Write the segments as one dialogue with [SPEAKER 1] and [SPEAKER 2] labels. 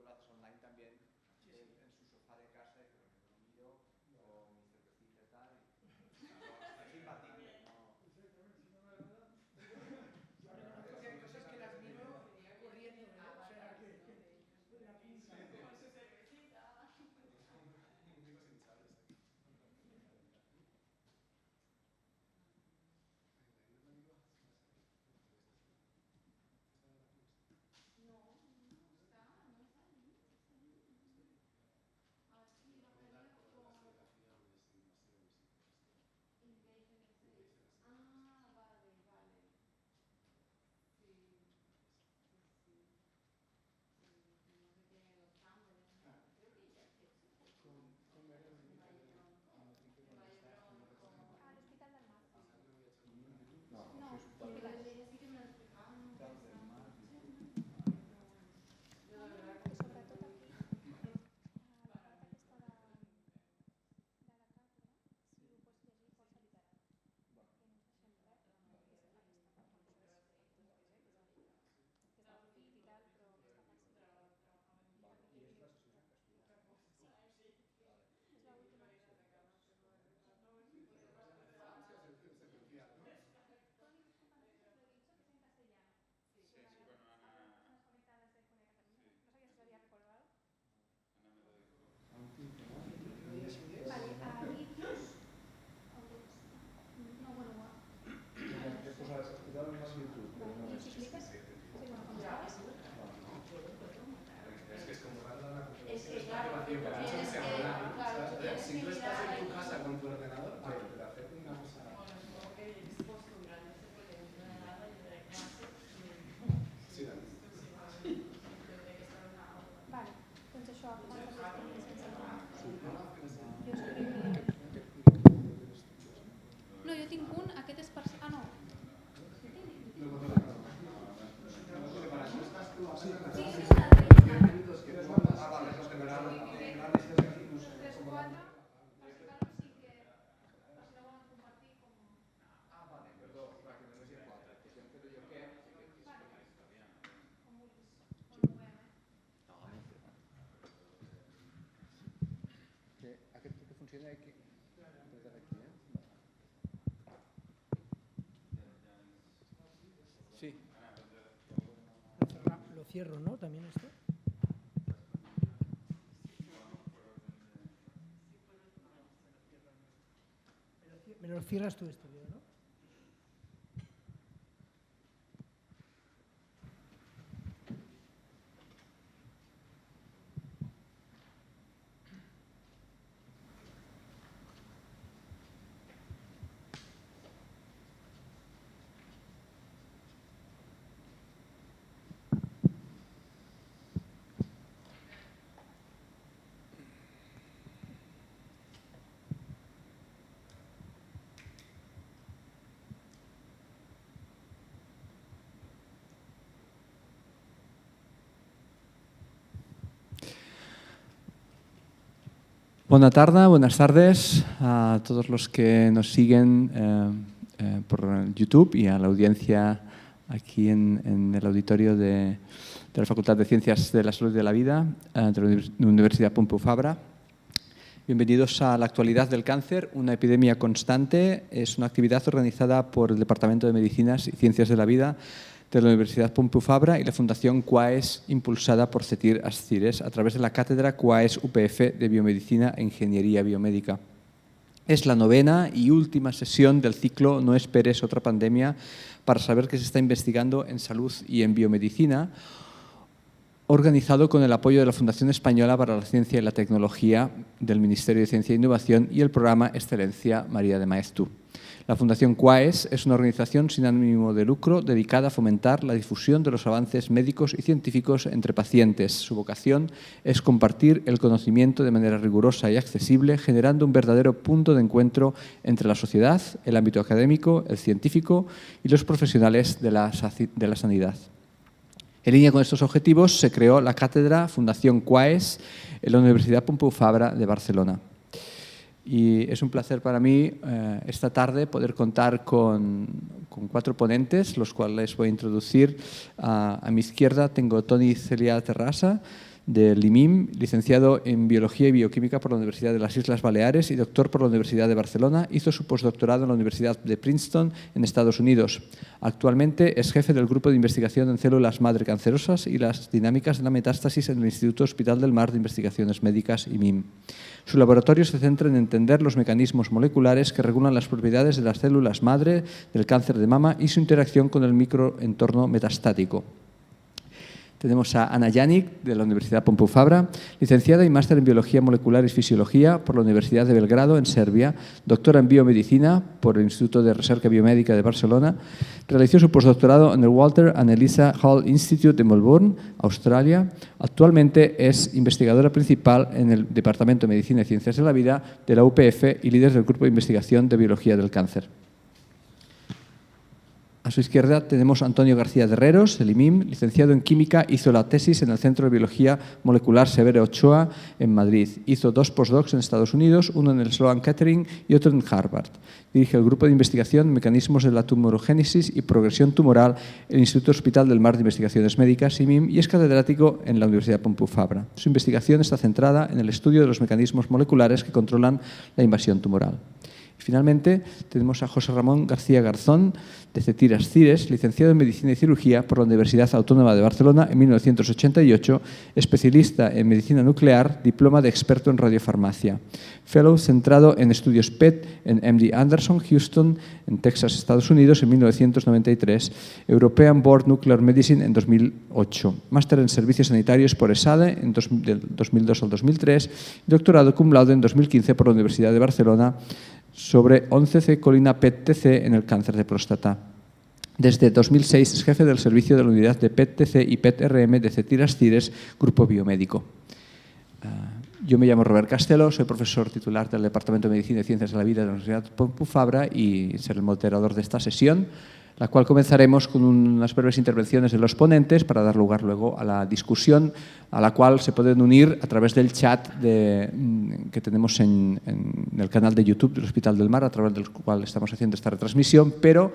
[SPEAKER 1] lo haces online también en su sofá de casa y lo miro con mi cervecita y tal. Es imbatible, ¿no?
[SPEAKER 2] Exactamente, si no me da nada. Yo reconozco que hay cosas que las miro corriendo, ¿eh? O sea, que la punta.
[SPEAKER 3] Con su cervecita.
[SPEAKER 4] Únicos hinchables aquí.
[SPEAKER 3] No, no está allí. Aquí lo que leo con Invasion X6. Ah, vale. Sí. No sé qué, los tambores. Creo que ya es eso.
[SPEAKER 1] ¿Cómo era el
[SPEAKER 3] Vallebrón como...
[SPEAKER 5] Al Hospital del Mar.
[SPEAKER 1] No,
[SPEAKER 5] No,
[SPEAKER 3] Ella sí que me lo explicaba, ¿no?
[SPEAKER 1] Hospital del Mar.
[SPEAKER 3] Yo de verdad
[SPEAKER 5] i sobretot aquí, a la part aquesta de la càtedra, si ho pots llegir força literal, que no us deixem res, és aquesta part, bueno, això és des del fit i tal, però aquesta part sí que
[SPEAKER 1] ¿Y esta sesión en castellano?
[SPEAKER 5] sí, és l'última. Toni, disculpa, no sé si te lo he dicho, que es en castellano.
[SPEAKER 3] Sí,
[SPEAKER 5] Para las personas conectadas de Furia Cataluña. No sabía si lo había recordado. Vale, a vídeos. No, bueno,
[SPEAKER 1] He posado más YouTube, pero no
[SPEAKER 5] ¿y
[SPEAKER 1] es.
[SPEAKER 5] si clicas? Sí, bueno, cuando estabas.
[SPEAKER 4] Es que es como darle a la
[SPEAKER 3] Es que claro,
[SPEAKER 4] configuración para
[SPEAKER 3] tienes
[SPEAKER 4] mucho
[SPEAKER 3] que,
[SPEAKER 4] online,
[SPEAKER 3] claro,
[SPEAKER 4] ¿sabes?
[SPEAKER 3] tienes
[SPEAKER 4] Si
[SPEAKER 3] que
[SPEAKER 4] tú estás
[SPEAKER 3] mirar
[SPEAKER 4] en tu
[SPEAKER 3] ahí.
[SPEAKER 4] casa con tu ordenador, pero hacer una cosa.
[SPEAKER 3] Bueno, supongo que es postural, no sé, porque dentro de nada yo de clase.
[SPEAKER 4] Sí, también.
[SPEAKER 3] Tendré que estar en una aula.
[SPEAKER 5] Vale, doncs això, quan estiguis sense
[SPEAKER 4] No, no, que no sé.
[SPEAKER 5] jo escrivia... No, jo tinc un, aquest és per... Ah, no.
[SPEAKER 4] Para eso estás tú
[SPEAKER 5] Sí,
[SPEAKER 4] ahora.
[SPEAKER 5] sí,
[SPEAKER 4] 10 minutos que tú mandas.
[SPEAKER 1] Ah, vale, eso general.
[SPEAKER 5] tres, quatre, per ficar-lo sí que... Per si no volen compartir com...
[SPEAKER 1] Ah, vale, perdó, clar, que només hi ha 4. Que si hem fet allò que...
[SPEAKER 5] Vale, com vulguis. O no movem,
[SPEAKER 1] Aquest que funciona aquí. Aquí, ¿eh? Sí.
[SPEAKER 2] Lo cierro, ¿no? También esto. Me lo cierras tú esto, ¿no?
[SPEAKER 6] Buenas tardes a todos los que nos siguen por YouTube y a la audiencia aquí en el auditorio de la Facultad de Ciencias de la Salud y de la Vida de la Universidad Pompeu Fabra. Bienvenidos a La actualidad del cáncer, una epidemia constante. Es una actividad organizada por el Departamento de Medicinas y Ciencias de la Vida de la Universidad Pompeu Fabra y la Fundación QUAES, impulsada por CETIR Ascires a través de la Cátedra QUAES UPF de Biomedicina e Ingeniería Biomédica. Es la 9ª y última sesión del ciclo No esperes otra pandemia para saber qué se está investigando en salud y en biomedicina, organizado con el apoyo de la Fundación Española para la Ciencia y la Tecnología del Ministerio de Ciencia e Innovación y el programa Excelencia María de Maeztu. La Fundación QUAES es una organización sin ánimo de lucro dedicada a fomentar la difusión de los avances médicos y científicos entre pacientes. Su vocación es compartir el conocimiento de manera rigurosa y accesible, generando un verdadero punto de encuentro entre la sociedad, el ámbito académico, el científico y los profesionales de la sanidad. En línea con estos objetivos se creó la Cátedra Fundación QUAES en la Universidad Pompeu Fabra de Barcelona. Y es un placer para mí esta tarde poder contar con 4 ponentes, los cuales voy a introducir. A mi izquierda tengo Toni Celia Terrassa, del IMIM, licenciado en Biología y Bioquímica por la Universidad de las Islas Baleares y doctor por la Universidad de Barcelona. Hizo su postdoctorado en la Universidad de Princeton, en Estados Unidos. Actualmente es jefe del Grupo de Investigación en Células Madre Cancerosas y las Dinámicas de la Metástasis en el Instituto Hospital del Mar de Investigaciones Médicas, IMIM. Su laboratorio se centra en entender los mecanismos moleculares que regulan las propiedades de las células madre del cáncer de mama y su interacción con el microentorno metastático. Tenemos a Anna Janik, de la Universidad Pompeu Fabra, licenciada y máster en Biología Molecular y Fisiología por la Universidad de Belgrado, en Serbia, doctora en Biomedicina por el Instituto de Recerca Biomédica de Barcelona. Realizó su postdoctorado en el Walter and Eliza Hall Institute de Melbourne, Australia. Actualmente es investigadora principal en el Departamento de Medicina y Ciencias de la Vida de la UPF y líder del Grupo de Investigación de Biología del Cáncer. A su izquierda tenemos a Antonio García de Herreros, del IMIM, licenciado en Química, hizo la tesis en el Centro de Biología Molecular Severo Ochoa en Madrid. Hizo 2 postdocs en Estados Unidos, uno en el Sloan Kettering y otro en Harvard. Dirige el Grupo de Investigación Mecanismos de la Tumorogénesis y Progresión Tumoral en el Instituto Hospital del Mar de Investigaciones Médicas, IMIM, y es catedrático en la Universidad Pompeu Fabra. Su investigación está centrada en el estudio de los mecanismos moleculares que controlan la invasión tumoral. Finalmente, tenemos a José Ramón García Garzón, de Cetiras Cires, licenciado en Medicina y Cirugía por la Universidad Autónoma de Barcelona en 1988, especialista en Medicina Nuclear, diploma de experto en radiofarmacia. Fellow centrado en estudios PET en MD Anderson, Houston, en Texas, Estados Unidos, en 1993, European Board Nuclear Medicine en 2008, máster en Servicios Sanitarios por ESADE del 2002 al 2003 y doctorado cum laude en 2015 por la Universidad de Barcelona sobre 11C colina PET-TC en el cáncer de próstata. Desde 2006 es jefe del servicio de la unidad de PET-TC y PET-RM de Cetiras Cires, Grupo Biomédico. Yo me llamo Robert Castelo, soy profesor titular del Departamento de Medicina y Ciencias de la Vida de la Universidad Pompeu Fabra y seré el moderador de esta sesión, la cual comenzaremos con unas breves intervenciones de los ponentes para dar lugar luego a la discusión, a la cual se pueden unir a través del chat que tenemos en el canal de YouTube del Hospital del Mar, a través del cual estamos haciendo esta retransmisión, pero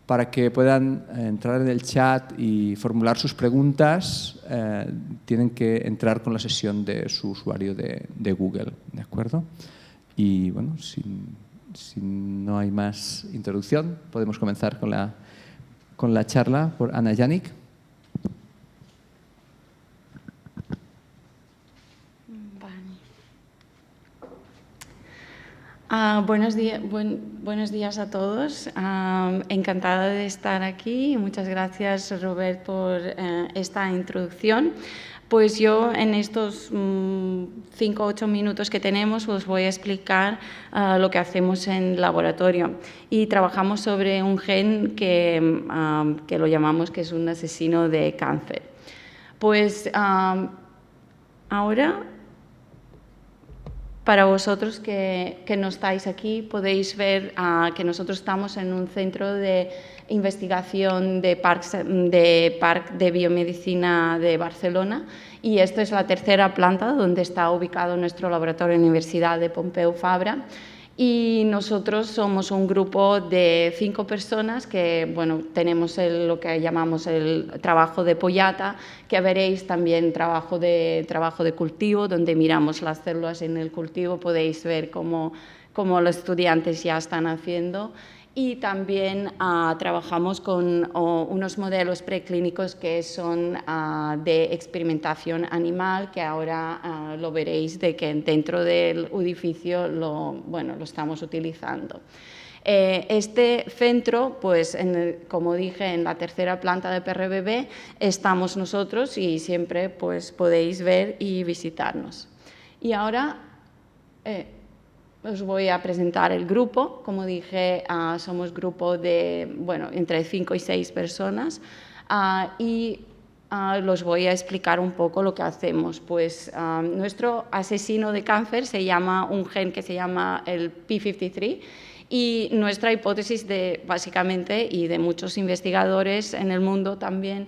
[SPEAKER 6] para que puedan entrar en el chat y formular sus preguntas, tienen que entrar con la sesión de su usuario de Google, ¿de acuerdo? Y bueno, si no hay más introducción, podemos comenzar con la charla por Anna Janik.
[SPEAKER 7] Buenos días a todos. Encantada de estar aquí. Muchas gracias, Robert, por esta introducción. Pues yo en estos 5 o 8 minutos que tenemos os voy a explicar lo que hacemos en laboratorio. Y trabajamos sobre un gen que lo llamamos que es un asesino de cáncer. Pues ahora, para vosotros que no estáis aquí, podéis ver que nosotros estamos en un centro de investigación de Parc de Biomedicina de Barcelona y esta es la tercera planta donde está ubicado nuestro laboratorio en la Universidad de Pompeu Fabra. Y nosotros somos un grupo de 5 personas que, bueno, tenemos lo que llamamos el trabajo de pollata, que veréis también trabajo de cultivo, donde miramos las células en el cultivo, podéis ver cómo los estudiantes ya están haciendo. Y también trabajamos con unos modelos preclínicos que son de experimentación animal, que ahora lo veréis de que dentro del edificio lo estamos utilizando. Este centro, pues, como dije, en la tercera planta de PRBB estamos nosotros y siempre pues, podéis ver y visitarnos. Y ahora os voy a presentar el grupo. Como dije, somos grupo de, entre 5 y 6 personas y los voy a explicar un poco lo que hacemos. Pues nuestro asesino de cáncer se llama un gen que se llama el P53 Y nuestra hipótesis básicamente, y de muchos investigadores en el mundo también,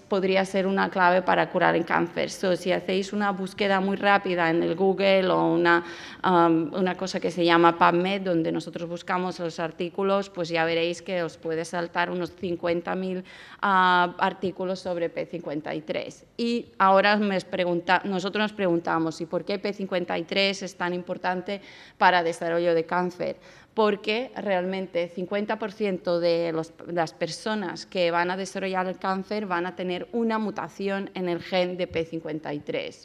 [SPEAKER 7] podría ser una clave para curar el cáncer. Si hacéis una búsqueda muy rápida en el Google o una cosa que se llama PubMed, donde nosotros buscamos los artículos, pues ya veréis que os puede saltar unos 50.000 artículos sobre P53. Y ahora nosotros nos preguntamos, ¿y por qué P53 es tan importante para el desarrollo de cáncer? Porque realmente 50% de las personas que van a desarrollar el cáncer van a tener una mutación en el gen de P53.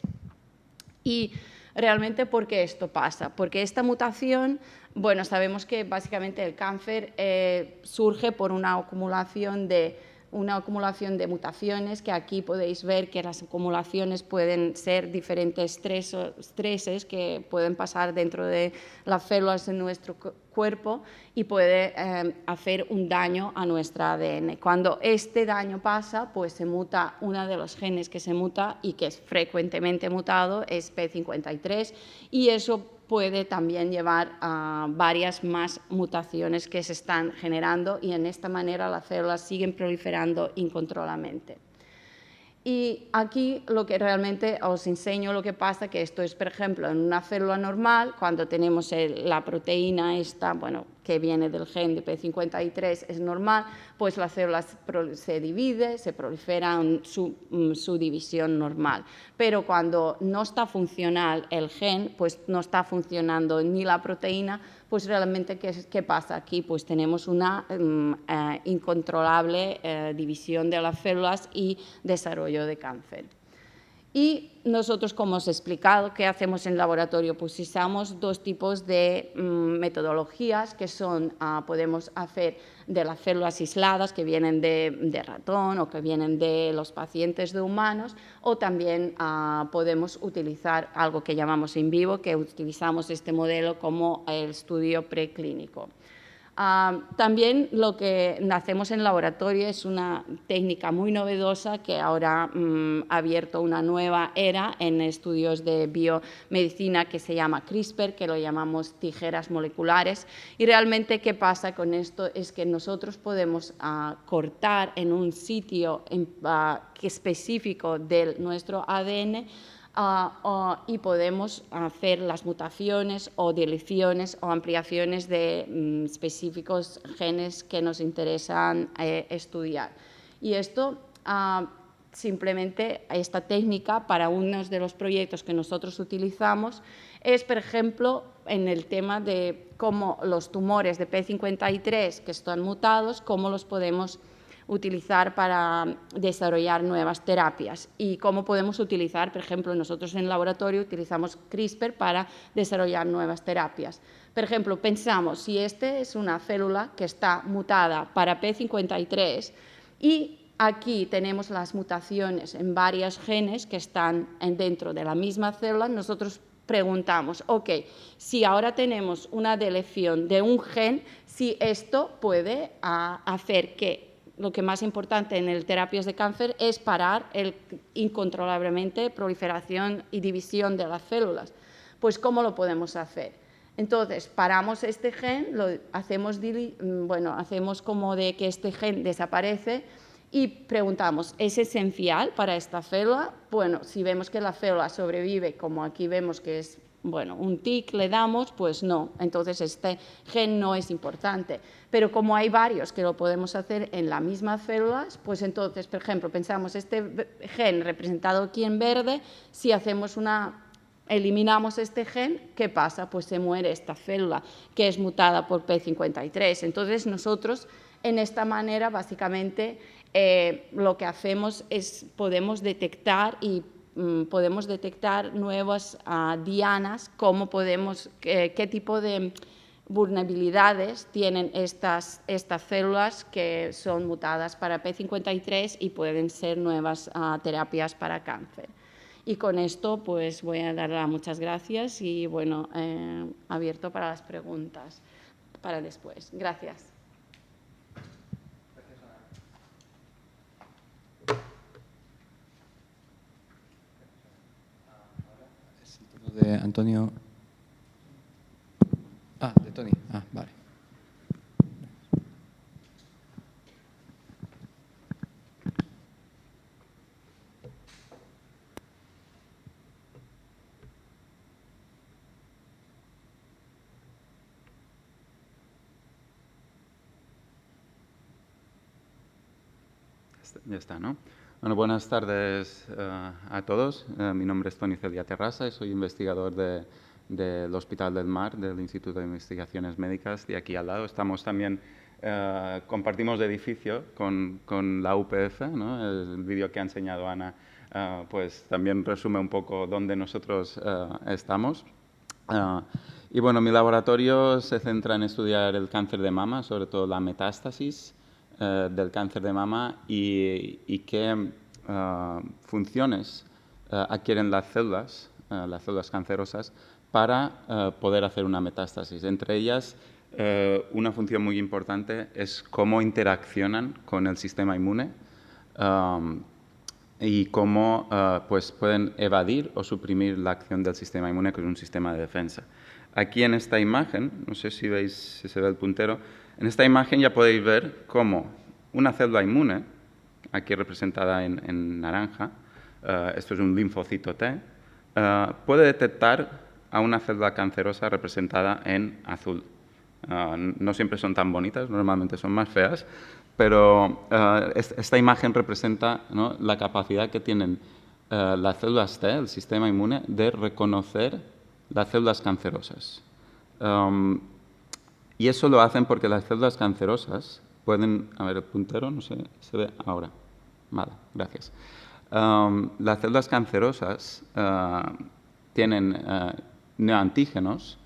[SPEAKER 7] Y realmente, ¿por qué esto pasa? Porque esta mutación, bueno, sabemos que básicamente el cáncer surge por una acumulación de mutaciones, que aquí podéis ver que las acumulaciones pueden ser diferentes estreses que pueden pasar dentro de las células de nuestro cuerpo y puede hacer un daño a nuestra ADN. Cuando este daño pasa, pues se muta uno de los genes que se muta y que es frecuentemente mutado, es P53, y eso puede también llevar a varias más mutaciones que se están generando, y en esta manera las células siguen proliferando incontroladamente. Y aquí lo que realmente os enseño lo que pasa, que esto es, por ejemplo, en una célula normal, cuando tenemos la proteína esta, bueno, que viene del gen de P53, es normal, pues la célula se divide, se prolifera en su división normal. Pero cuando no está funcional el gen, pues no está funcionando ni la proteína, pues realmente, ¿qué pasa aquí? Pues tenemos una incontrolable división de las células y desarrollo de cáncer. Y nosotros, como os he explicado, ¿qué hacemos en laboratorio? Pues usamos dos tipos de metodologías, que son, podemos hacer de las células aisladas que vienen de ratón o que vienen de los pacientes de humanos, o también podemos utilizar algo que llamamos in vivo, que utilizamos este modelo como el estudio preclínico. También lo que hacemos en laboratorio es una técnica muy novedosa que ahora ha abierto una nueva era en estudios de biomedicina, que se llama CRISPR, que lo llamamos tijeras moleculares. Y realmente, ¿qué pasa con esto? Es que nosotros podemos cortar en un sitio específico de nuestro ADN y podemos hacer las mutaciones o deleciones o ampliaciones de específicos genes que nos interesan estudiar. Y esto, simplemente, esta técnica, para uno de los proyectos que nosotros utilizamos, es, por ejemplo, en el tema de cómo los tumores de P53 que están mutados, cómo los podemos utilizar para desarrollar nuevas terapias, y cómo podemos utilizar, por ejemplo, nosotros en el laboratorio utilizamos CRISPR para desarrollar nuevas terapias. Por ejemplo, pensamos, si esta es una célula que está mutada para P53 y aquí tenemos las mutaciones en varios genes que están dentro de la misma célula, nosotros preguntamos, ok, si ahora tenemos una deleción de un gen, si esto puede hacer que lo que más importante en el terapias de cáncer es parar incontrolablemente proliferación y división de las células. Pues, ¿cómo lo podemos hacer? Entonces, paramos este gen, hacemos como de que este gen desaparece y preguntamos, ¿es esencial para esta célula? Bueno, si vemos que la célula sobrevive, como aquí vemos que es, un tic le damos, pues no, entonces este gen no es importante. Pero como hay varios que lo podemos hacer en las mismas células, pues entonces, por ejemplo, pensamos este gen representado aquí en verde, si eliminamos este gen, ¿qué pasa? Pues se muere esta célula que es mutada por P53. Entonces nosotros, en esta manera, básicamente, lo que hacemos es podemos detectar nuevas dianas, qué tipo de vulnerabilidades tienen estas células que son mutadas para P53 y pueden ser nuevas terapias para cáncer. Y con esto, pues voy a dar muchas gracias y abierto para las preguntas para después. Gracias.
[SPEAKER 6] De Antonio. De Tony. Vale.
[SPEAKER 8] Ya está, ¿no? Bueno, buenas tardes a todos. Mi nombre es Toni Celia Terrassa y soy investigador del Hospital del Mar, del Instituto de Investigaciones Médicas, de aquí al lado. Estamos también, compartimos edificio con la UPF, ¿no? El vídeo que ha enseñado Ana pues también resume un poco dónde nosotros estamos. Y bueno, mi laboratorio se centra en estudiar el cáncer de mama, sobre todo la metástasis del cáncer de mama y qué funciones adquieren las células cancerosas para poder hacer una metástasis. Entre ellas, una función muy importante es cómo interaccionan con el sistema inmune y cómo pues pueden evadir o suprimir la acción del sistema inmune, que es un sistema de defensa. Aquí en esta imagen, no sé si veis, si se ve el puntero, en esta imagen ya podéis ver cómo una célula inmune, aquí representada en naranja, esto es un linfocito T, puede detectar a una célula cancerosa representada en azul. No siempre son tan bonitas, normalmente son más feas, pero esta imagen representa, ¿no?, la capacidad que tienen las células T, el sistema inmune, de reconocer las células cancerosas. Y eso lo hacen porque las células cancerosas pueden... A ver, el puntero, no sé, se ve ahora. Vale, gracias. Las células cancerosas tienen neoantígenos,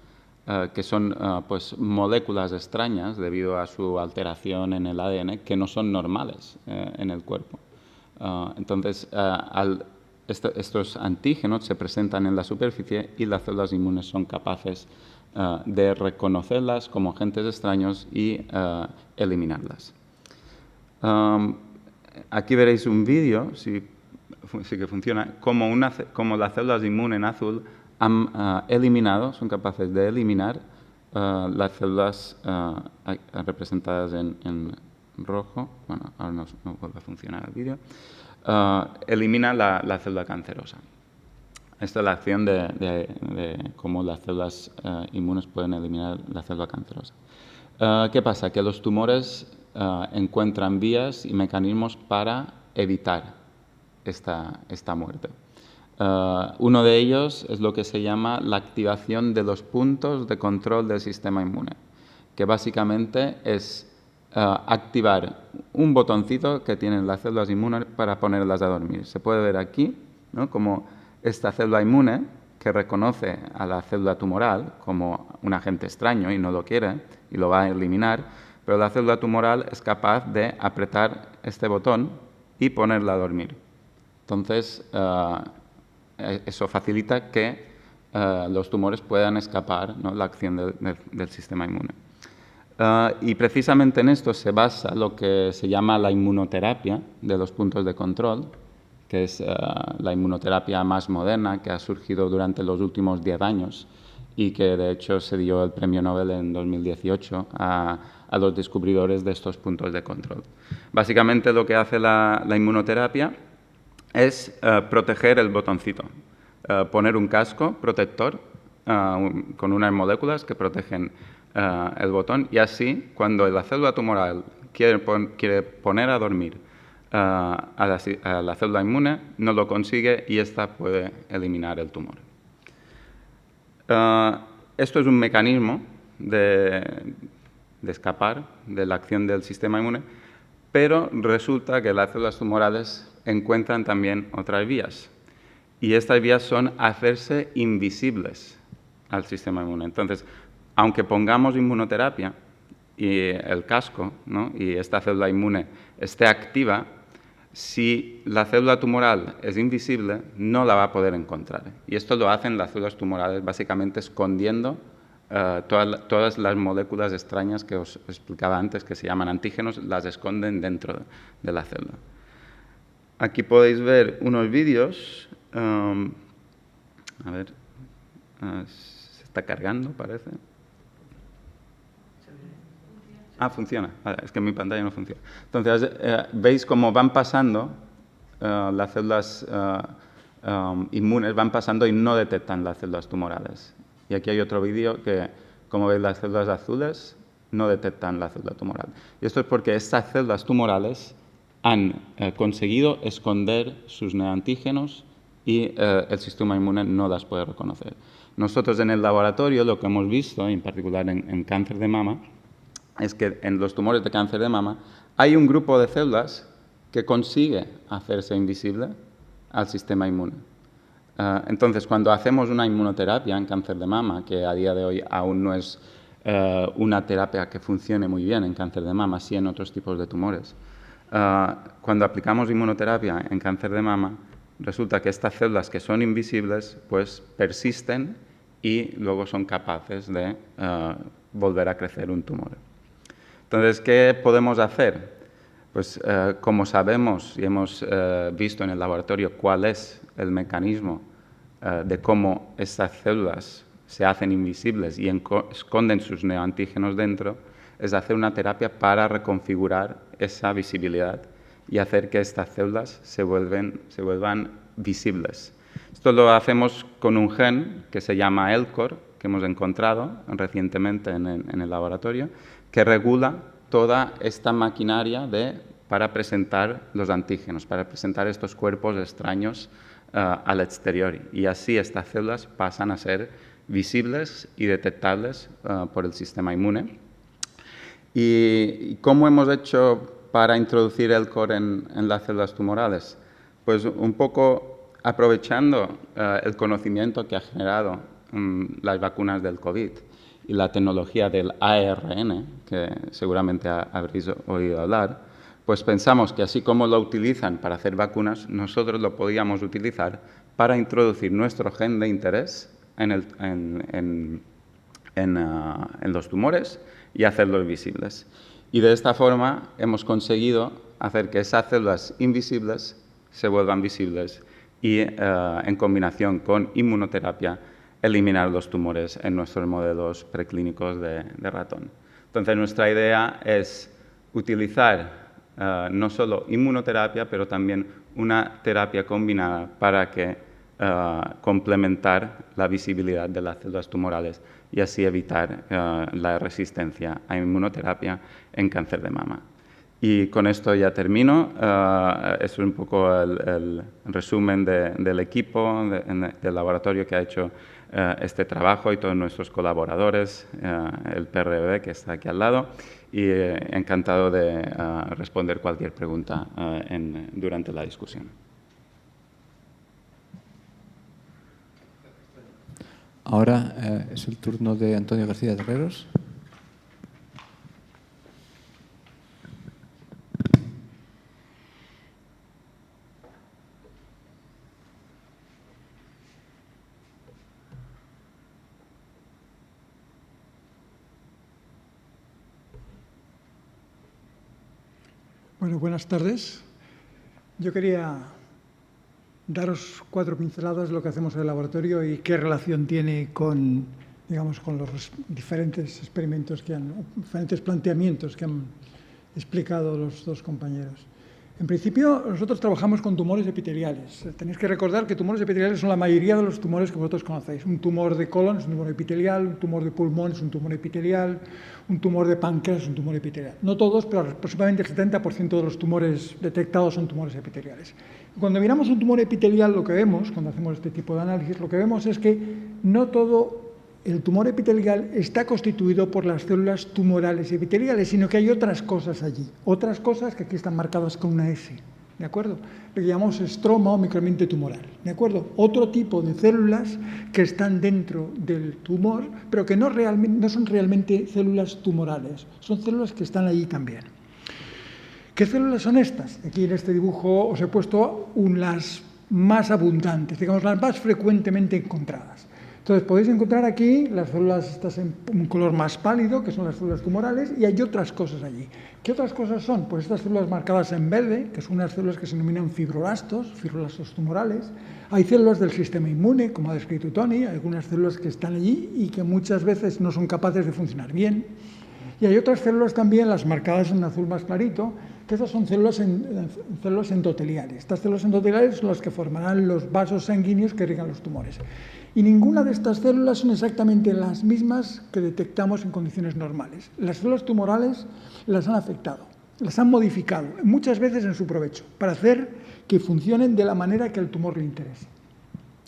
[SPEAKER 8] que son pues, moléculas extrañas debido a su alteración en el ADN, que no son normales en el cuerpo. Entonces, estos antígenos se presentan en la superficie y las células inmunes son capaces de reconocerlas como agentes extraños y eliminarlas. Aquí veréis un vídeo, sí que funciona, como las células inmunes en azul han eliminado, son capaces de eliminar las células representadas en rojo. Bueno, ahora no vuelve a funcionar el vídeo. Elimina la célula cancerosa. Esta es la acción de cómo las células inmunes pueden eliminar la célula cancerosa. ¿Qué pasa? Que los tumores encuentran vías y mecanismos para evitar esta muerte. Uno de ellos es lo que se llama la activación de los puntos de control del sistema inmune, que básicamente es activar un botoncito que tienen las células inmunes para ponerlas a dormir. Se puede ver aquí, ¿no?, como esta célula inmune, que reconoce a la célula tumoral como un agente extraño y no lo quiere y lo va a eliminar, pero la célula tumoral es capaz de apretar este botón y ponerla a dormir. Entonces, eso facilita que los tumores puedan escapar, ¿no?, la acción del sistema inmune. Y precisamente en esto se basa lo que se llama la inmunoterapia de los puntos de control, que es la inmunoterapia más moderna que ha surgido durante los últimos 10 años y que de hecho se dio el premio Nobel en 2018 a los descubridores de estos puntos de control. Básicamente lo que hace la inmunoterapia es proteger el botoncito, poner un casco protector con unas moléculas que protegen el botón, y así cuando la célula tumoral quiere poner a dormir a la célula inmune, no lo consigue y ésta puede eliminar el tumor. Esto es un mecanismo de escapar de la acción del sistema inmune, pero resulta que las células tumorales encuentran también otras vías, y estas vías son hacerse invisibles al sistema inmune. Entonces, aunque pongamos inmunoterapia y el casco, ¿no?, y esta célula inmune esté activa, si la célula tumoral es invisible, no la va a poder encontrar. Y esto lo hacen las células tumorales básicamente escondiendo todas las moléculas extrañas que os explicaba antes, que se llaman antígenos, las esconden dentro de la célula. Aquí podéis ver unos vídeos. A ver, se está cargando, parece. Funciona. Vale, es que en mi pantalla no funciona. Entonces, veis cómo van pasando las células inmunes, van pasando y no detectan las células tumorales. Y aquí hay otro vídeo que, como veis, las células azules no detectan la célula tumoral. Y esto es porque estas células tumorales han conseguido esconder sus neoantígenos y el sistema inmune no las puede reconocer. Nosotros en el laboratorio lo que hemos visto, en particular en cáncer de mama, es que en los tumores de cáncer de mama hay un grupo de células que consigue hacerse invisible al sistema inmune. Entonces, cuando hacemos una inmunoterapia en cáncer de mama, que a día de hoy aún no es una terapia que funcione muy bien en cáncer de mama, sí en otros tipos de tumores, cuando aplicamos inmunoterapia en cáncer de mama, resulta que estas células que son invisibles pues persisten y luego son capaces de volver a crecer un tumor. Entonces, ¿qué podemos hacer? Pues como sabemos y hemos visto en el laboratorio cuál es el mecanismo de cómo estas células se hacen invisibles y esconden sus neoantígenos dentro, es hacer una terapia para reconfigurar esa visibilidad y hacer que estas células se vuelvan visibles. Esto lo hacemos con un gen que se llama ELCOR, que hemos encontrado recientemente en el laboratorio, que regula toda esta maquinaria para presentar los antígenos, para presentar estos cuerpos extraños al exterior. Y así estas células pasan a ser visibles y detectables por el sistema inmune. ¿Y cómo hemos hecho para introducir ELCOR en las células tumorales? Pues un poco aprovechando el conocimiento que ha generado las vacunas del COVID y la tecnología del ARN, que seguramente habréis oído hablar, pues pensamos que así como lo utilizan para hacer vacunas, nosotros lo podíamos utilizar para introducir nuestro gen de interés en los tumores y hacerlos visibles. Y de esta forma hemos conseguido hacer que esas células invisibles se vuelvan visibles y en combinación con inmunoterapia eliminar los tumores en nuestros modelos preclínicos de ratón. Entonces nuestra idea es utilizar no solo inmunoterapia, pero también una terapia combinada para complementar la visibilidad de las células tumorales y así evitar la resistencia a inmunoterapia en cáncer de mama. Y con esto ya termino. Es un poco el resumen del equipo, del laboratorio que ha hecho este trabajo y todos nuestros colaboradores, el PRB que está aquí al lado, y encantado de responder cualquier pregunta durante la discusión.
[SPEAKER 6] Ahora es el turno de Antonio García Terreros.
[SPEAKER 2] Bueno, buenas tardes. Yo quería daros 4 pinceladas de lo que hacemos en el laboratorio y qué relación tiene con, digamos, con los diferentes experimentos diferentes planteamientos que han explicado los dos compañeros. En principio, nosotros trabajamos con tumores epiteliales. Tenéis que recordar que tumores epiteliales son la mayoría de los tumores que vosotros conocéis. Un tumor de colon es un tumor epitelial, un tumor de pulmón es un tumor epitelial, un tumor de páncreas es un tumor epitelial. No todos, pero aproximadamente el 70% de los tumores detectados son tumores epiteliales. Cuando miramos un tumor epitelial, lo que vemos, cuando hacemos este tipo de análisis, lo que vemos es que no todo el tumor epitelial está constituido por las células tumorales epiteliales, sino que hay otras cosas allí, otras cosas que aquí están marcadas con una S, ¿de acuerdo? Lo que llamamos estroma o microambiente tumoral, ¿de acuerdo? Otro tipo de células que están dentro del tumor, pero que no son realmente células tumorales, son células que están allí también. ¿Qué células son estas? Aquí en este dibujo os he puesto las más abundantes, digamos las más frecuentemente encontradas. Entonces, podéis encontrar aquí las células estas en un color más pálido, que son las células tumorales, y hay otras cosas allí. ¿Qué otras cosas son? Pues estas células marcadas en verde, que son unas células que se denominan fibroblastos tumorales. Hay células del sistema inmune, como ha descrito Tony, hay algunas células que están allí y que muchas veces no son capaces de funcionar bien. Y hay otras células también, las marcadas en azul más clarito, que esas son células endoteliales. Estas células endoteliales son las que formarán los vasos sanguíneos que irrigan los tumores. Y ninguna de estas células son exactamente las mismas que detectamos en condiciones normales. Las células tumorales las han afectado. las han modificado, muchas veces en su provecho, para hacer que funcionen de la manera que al tumor le interese.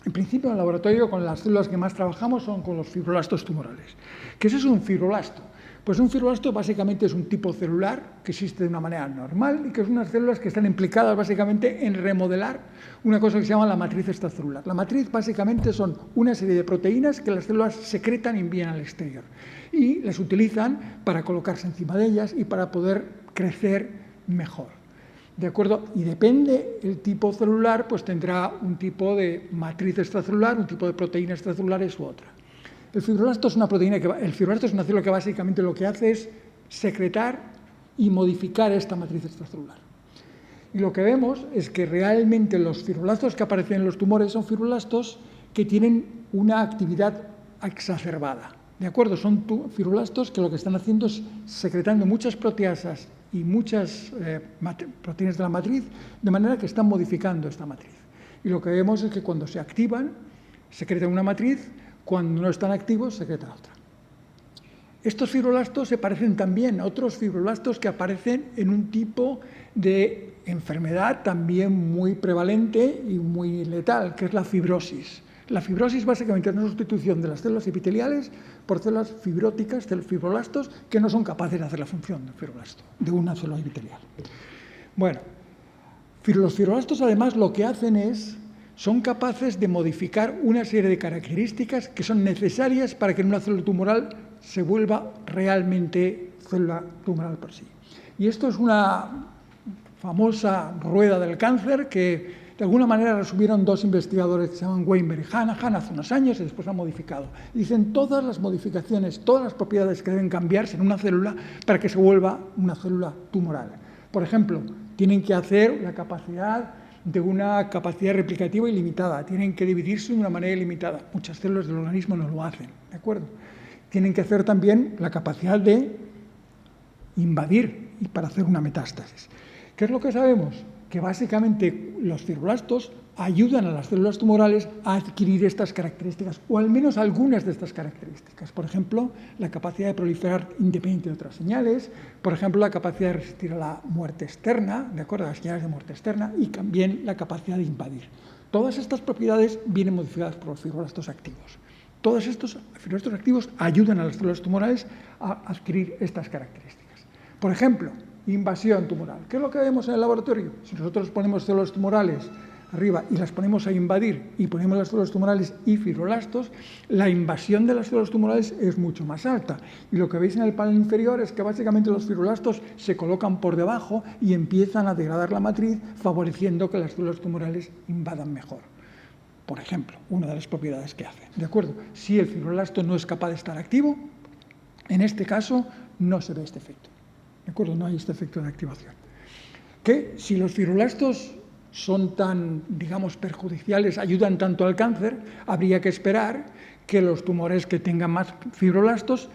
[SPEAKER 2] En principio, en el laboratorio, con las células que más trabajamos son con los fibroblastos tumorales. ¿Qué es un fibroblasto? Pues un fibroblasto básicamente es un tipo celular que existe de una manera normal y que es unas células que están implicadas básicamente en remodelar una cosa que se llama la matriz extracelular. La matriz básicamente son una serie de proteínas que las células secretan y envían al exterior y las utilizan para colocarse encima de ellas y para poder crecer mejor. ¿De acuerdo? Y depende el tipo celular, pues tendrá un tipo de matriz extracelular, un tipo de proteínas extracelulares u otra. El fibroblasto es una célula que básicamente lo que hace es secretar y modificar esta matriz extracelular. Y lo que vemos es que realmente los fibroblastos que aparecen en los tumores son fibroblastos que tienen una actividad exacerbada. ¿De acuerdo? Son fibroblastos que lo que están haciendo es secretando muchas proteasas y muchas proteínas de la matriz, de manera que están modificando esta matriz. Y lo que vemos es que cuando se activan, secretan una matriz, cuando no están activos, secretan otra. Estos fibroblastos se parecen también a otros fibroblastos que aparecen en un tipo de enfermedad también muy prevalente y muy letal, que es la fibrosis. La fibrosis básicamente es una sustitución de las células epiteliales por células fibróticas, fibroblastos, que no son capaces de hacer la función del fibroblasto, de una célula epitelial. Bueno, los fibroblastos además lo que hacen son capaces de modificar una serie de características que son necesarias para que una célula tumoral se vuelva realmente célula tumoral por sí. Y esto es una famosa rueda del cáncer que de alguna manera resumieron dos investigadores que se llaman Weinberg y Hanahan hace unos años y después han modificado. Dicen todas las modificaciones, todas las propiedades que deben cambiarse en una célula para que se vuelva una célula tumoral. Por ejemplo, tienen que hacer la capacidad de una capacidad replicativa ilimitada, tienen que dividirse de una manera ilimitada. Muchas células del organismo no lo hacen, ¿de acuerdo? Tienen que hacer también la capacidad de invadir y para hacer una metástasis. ¿Qué es lo que sabemos? Que básicamente los fibroblastos ayudan a las células tumorales a adquirir estas características, o al menos algunas de estas características. Por ejemplo, la capacidad de proliferar independiente de otras señales, por ejemplo, la capacidad de resistir a la muerte externa, de acuerdo a las señales de muerte externa, y también la capacidad de invadir. Todas estas propiedades vienen modificadas por los fibroblastos activos. Todos estos fibroblastos activos ayudan a las células tumorales a adquirir estas características. Por ejemplo, invasión tumoral. ¿Qué es lo que vemos en el laboratorio? Si nosotros ponemos células tumorales arriba y las ponemos a invadir y ponemos las células tumorales y fibroblastos, la invasión de las células tumorales es mucho más alta. Y lo que veis en el panel inferior es que básicamente los fibroblastos se colocan por debajo y empiezan a degradar la matriz, favoreciendo que las células tumorales invadan mejor. Por ejemplo, una de las propiedades que hace. ¿De acuerdo? Si el fibroblasto no es capaz de estar activo, en este caso no se ve este efecto. ¿De acuerdo? No hay este efecto de activación. Que si los fibroblastos son tan, digamos, perjudiciales, ayudan tanto al cáncer, habría que esperar que los tumores que tengan más fibroblastos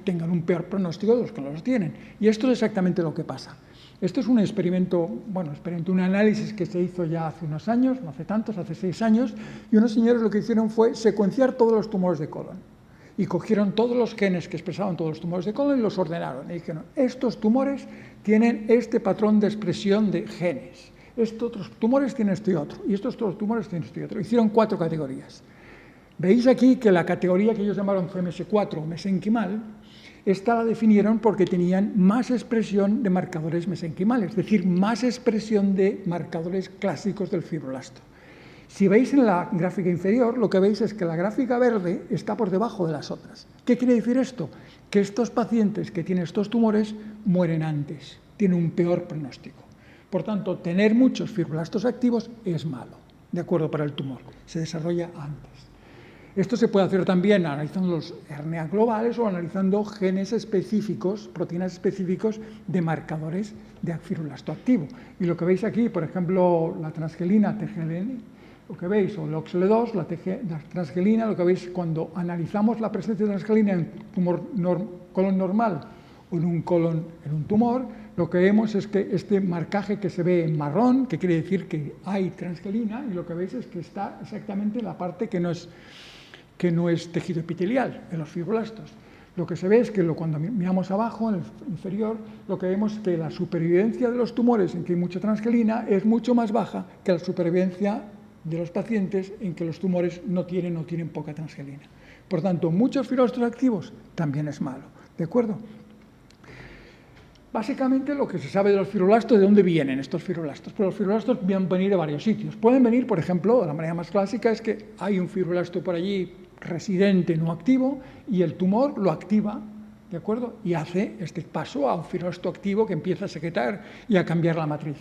[SPEAKER 2] tengan un peor pronóstico de los que no los tienen. Y esto es exactamente lo que pasa. Esto es un experimento, un análisis que se hizo ya hace unos años, no hace tantos, hace 6 años, y unos señores lo que hicieron fue secuenciar todos los tumores de colon. Y cogieron todos los genes que expresaban todos los tumores de colon y los ordenaron. Y dijeron, estos tumores tienen este patrón de expresión de genes. Estos otros tumores tienen esto y otro. Y estos otros tumores tienen esto y otro. Hicieron 4 categorías. Veis aquí que la categoría que ellos llamaron CMS4 o mesenquimal, esta la definieron porque tenían más expresión de marcadores mesenquimales, es decir, más expresión de marcadores clásicos del fibroblasto. Si veis en la gráfica inferior, lo que veis es que la gráfica verde está por debajo de las otras. ¿Qué quiere decir esto? Que estos pacientes que tienen estos tumores mueren antes, tienen un peor pronóstico. Por tanto, tener muchos fibroblastos activos es malo, de acuerdo para el tumor, se desarrolla antes. Esto se puede hacer también analizando los RNA globales o analizando genes específicos, proteínas específicos de marcadores de fibroblasto activo. Y lo que veis aquí, por ejemplo, la transgelina TGLN, lo que veis, o el OXL2, la transgelina, lo que veis cuando analizamos la presencia de transgelina en colon normal o en un tumor, lo que vemos es que este marcaje que se ve en marrón, que quiere decir que hay transgelina, y lo que veis es que está exactamente en la parte que no es tejido epitelial, en los fibroblastos. Lo que se ve es que cuando miramos abajo, en el inferior, lo que vemos es que la supervivencia de los tumores en que hay mucha transgelina es mucho más baja que la supervivencia de los pacientes en que los tumores no tienen poca transgelina. Por tanto, muchos fibroblastos activos también es malo, ¿de acuerdo? Básicamente lo que se sabe de los fibroblastos, ¿de dónde vienen estos fibroblastos? Pues los fibroblastos pueden venir de varios sitios. Pueden venir, por ejemplo, de la manera más clásica es que hay un fibroblasto por allí residente no activo y el tumor lo activa, ¿de acuerdo? Y hace este paso a un fibroblasto activo que empieza a secretar y a cambiar la matriz.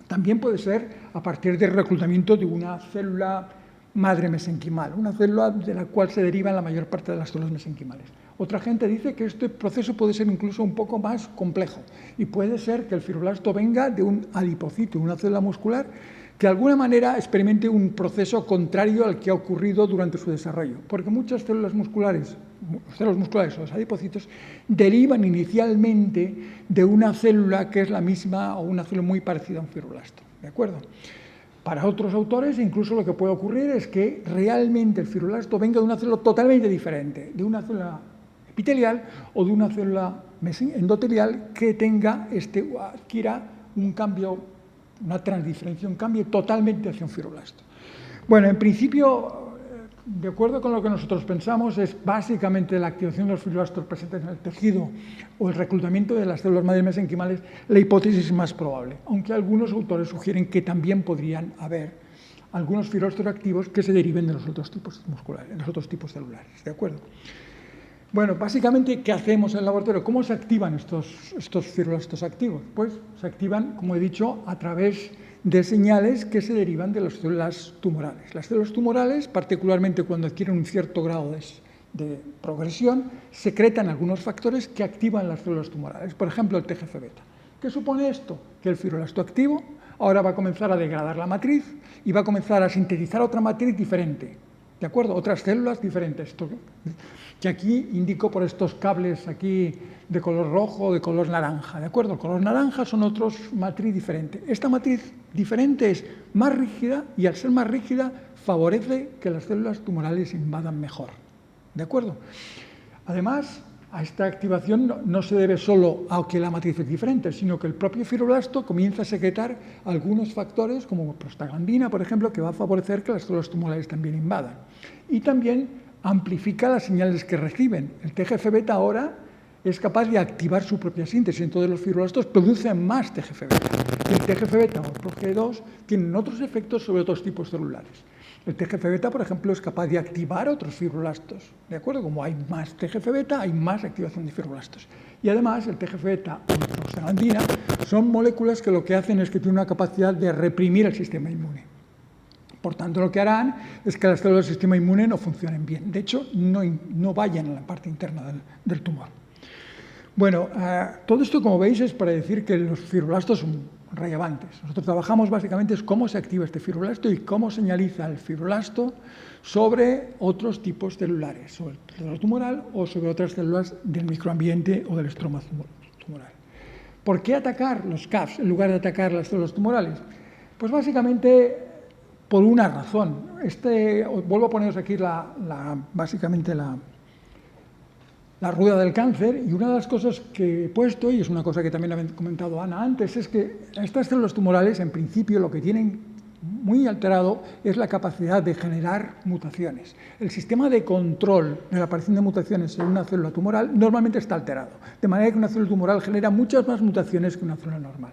[SPEAKER 2] También puede ser a partir del reclutamiento de una célula madre mesenquimal, una célula de la cual se derivan la mayor parte de las células mesenquimales. Otra gente dice que este proceso puede ser incluso un poco más complejo y puede ser que el fibroblasto venga de un adipocito, una célula muscular, que de alguna manera experimente un proceso contrario al que ha ocurrido durante su desarrollo, porque muchas células musculares o los adipocitos derivan inicialmente de una célula que es la misma o una célula muy parecida a un fibroblasto, ¿de acuerdo? Para otros autores, incluso lo que puede ocurrir es que realmente el fibroblasto venga de una célula totalmente diferente, de una célula epitelial o de una célula endotelial que adquiera un cambio, una transdiferenciación, cambie totalmente hacia un fibroblasto. Bueno, en principio, de acuerdo con lo que nosotros pensamos, es básicamente la activación de los fibroblastos presentes en el tejido o el reclutamiento de las células madre mesenquimales la hipótesis más probable, aunque algunos autores sugieren que también podrían haber algunos fibroblastos activos que se deriven de los otros tipos musculares, de los otros tipos celulares, ¿de acuerdo? Bueno, básicamente, ¿qué hacemos en el laboratorio? ¿Cómo se activan estos fibroblastos activos? Pues se activan, como he dicho, a través de señales que se derivan de las células tumorales. Las células tumorales, particularmente cuando adquieren un cierto grado de progresión, secretan algunos factores que activan las células tumorales. Por ejemplo, el TGF-beta. ¿Qué supone esto? Que el fibroblasto activo ahora va a comenzar a degradar la matriz y va a comenzar a sintetizar otra matriz diferente, ¿de acuerdo? Otras células diferentes. Esto, que aquí indico por estos cables aquí de color rojo o de color naranja, ¿de acuerdo? El color naranja son otros matriz diferente. Esta matriz diferente es más rígida y al ser más rígida favorece que las células tumorales invadan mejor, ¿de acuerdo? Además, a esta activación no se debe solo a que la matriz es diferente, sino que el propio fibroblasto comienza a secretar algunos factores, como prostaglandina, por ejemplo, que va a favorecer que las células tumorales también invadan. Y también amplifica las señales que reciben. El TGF-beta ahora es capaz de activar su propia síntesis, entonces los fibroblastos producen más TGF-beta. El TGF-beta o el ProG2 tienen otros efectos sobre otros tipos celulares. El TGF-beta, por ejemplo, es capaz de activar otros fibroblastos, ¿de acuerdo? Como hay más TGF-beta, hay más activación de fibroblastos. Y además, el TGF-beta o la prostaglandina son moléculas que lo que hacen es que tienen una capacidad de reprimir el sistema inmune. Por tanto, lo que harán es que las células del sistema inmune no funcionen bien. De hecho, no vayan a la parte interna del tumor. Bueno, todo esto, como veis, es para decir que los fibroblastos son relevantes. Nosotros trabajamos básicamente es cómo se activa este fibroblasto y cómo señaliza el fibroblasto sobre otros tipos celulares, sobre el celular tumoral o sobre otras células del microambiente o del estroma tumoral. ¿Por qué atacar los CAFs en lugar de atacar las células tumorales? Pues básicamente por una razón. Vuelvo a poneros aquí básicamente la rueda del cáncer, y una de las cosas que he puesto, y es una cosa que también había comentado Ana antes, es que estas células tumorales, en principio, lo que tienen muy alterado es la capacidad de generar mutaciones. El sistema de control de la aparición de mutaciones en una célula tumoral normalmente está alterado, de manera que una célula tumoral genera muchas más mutaciones que una célula normal.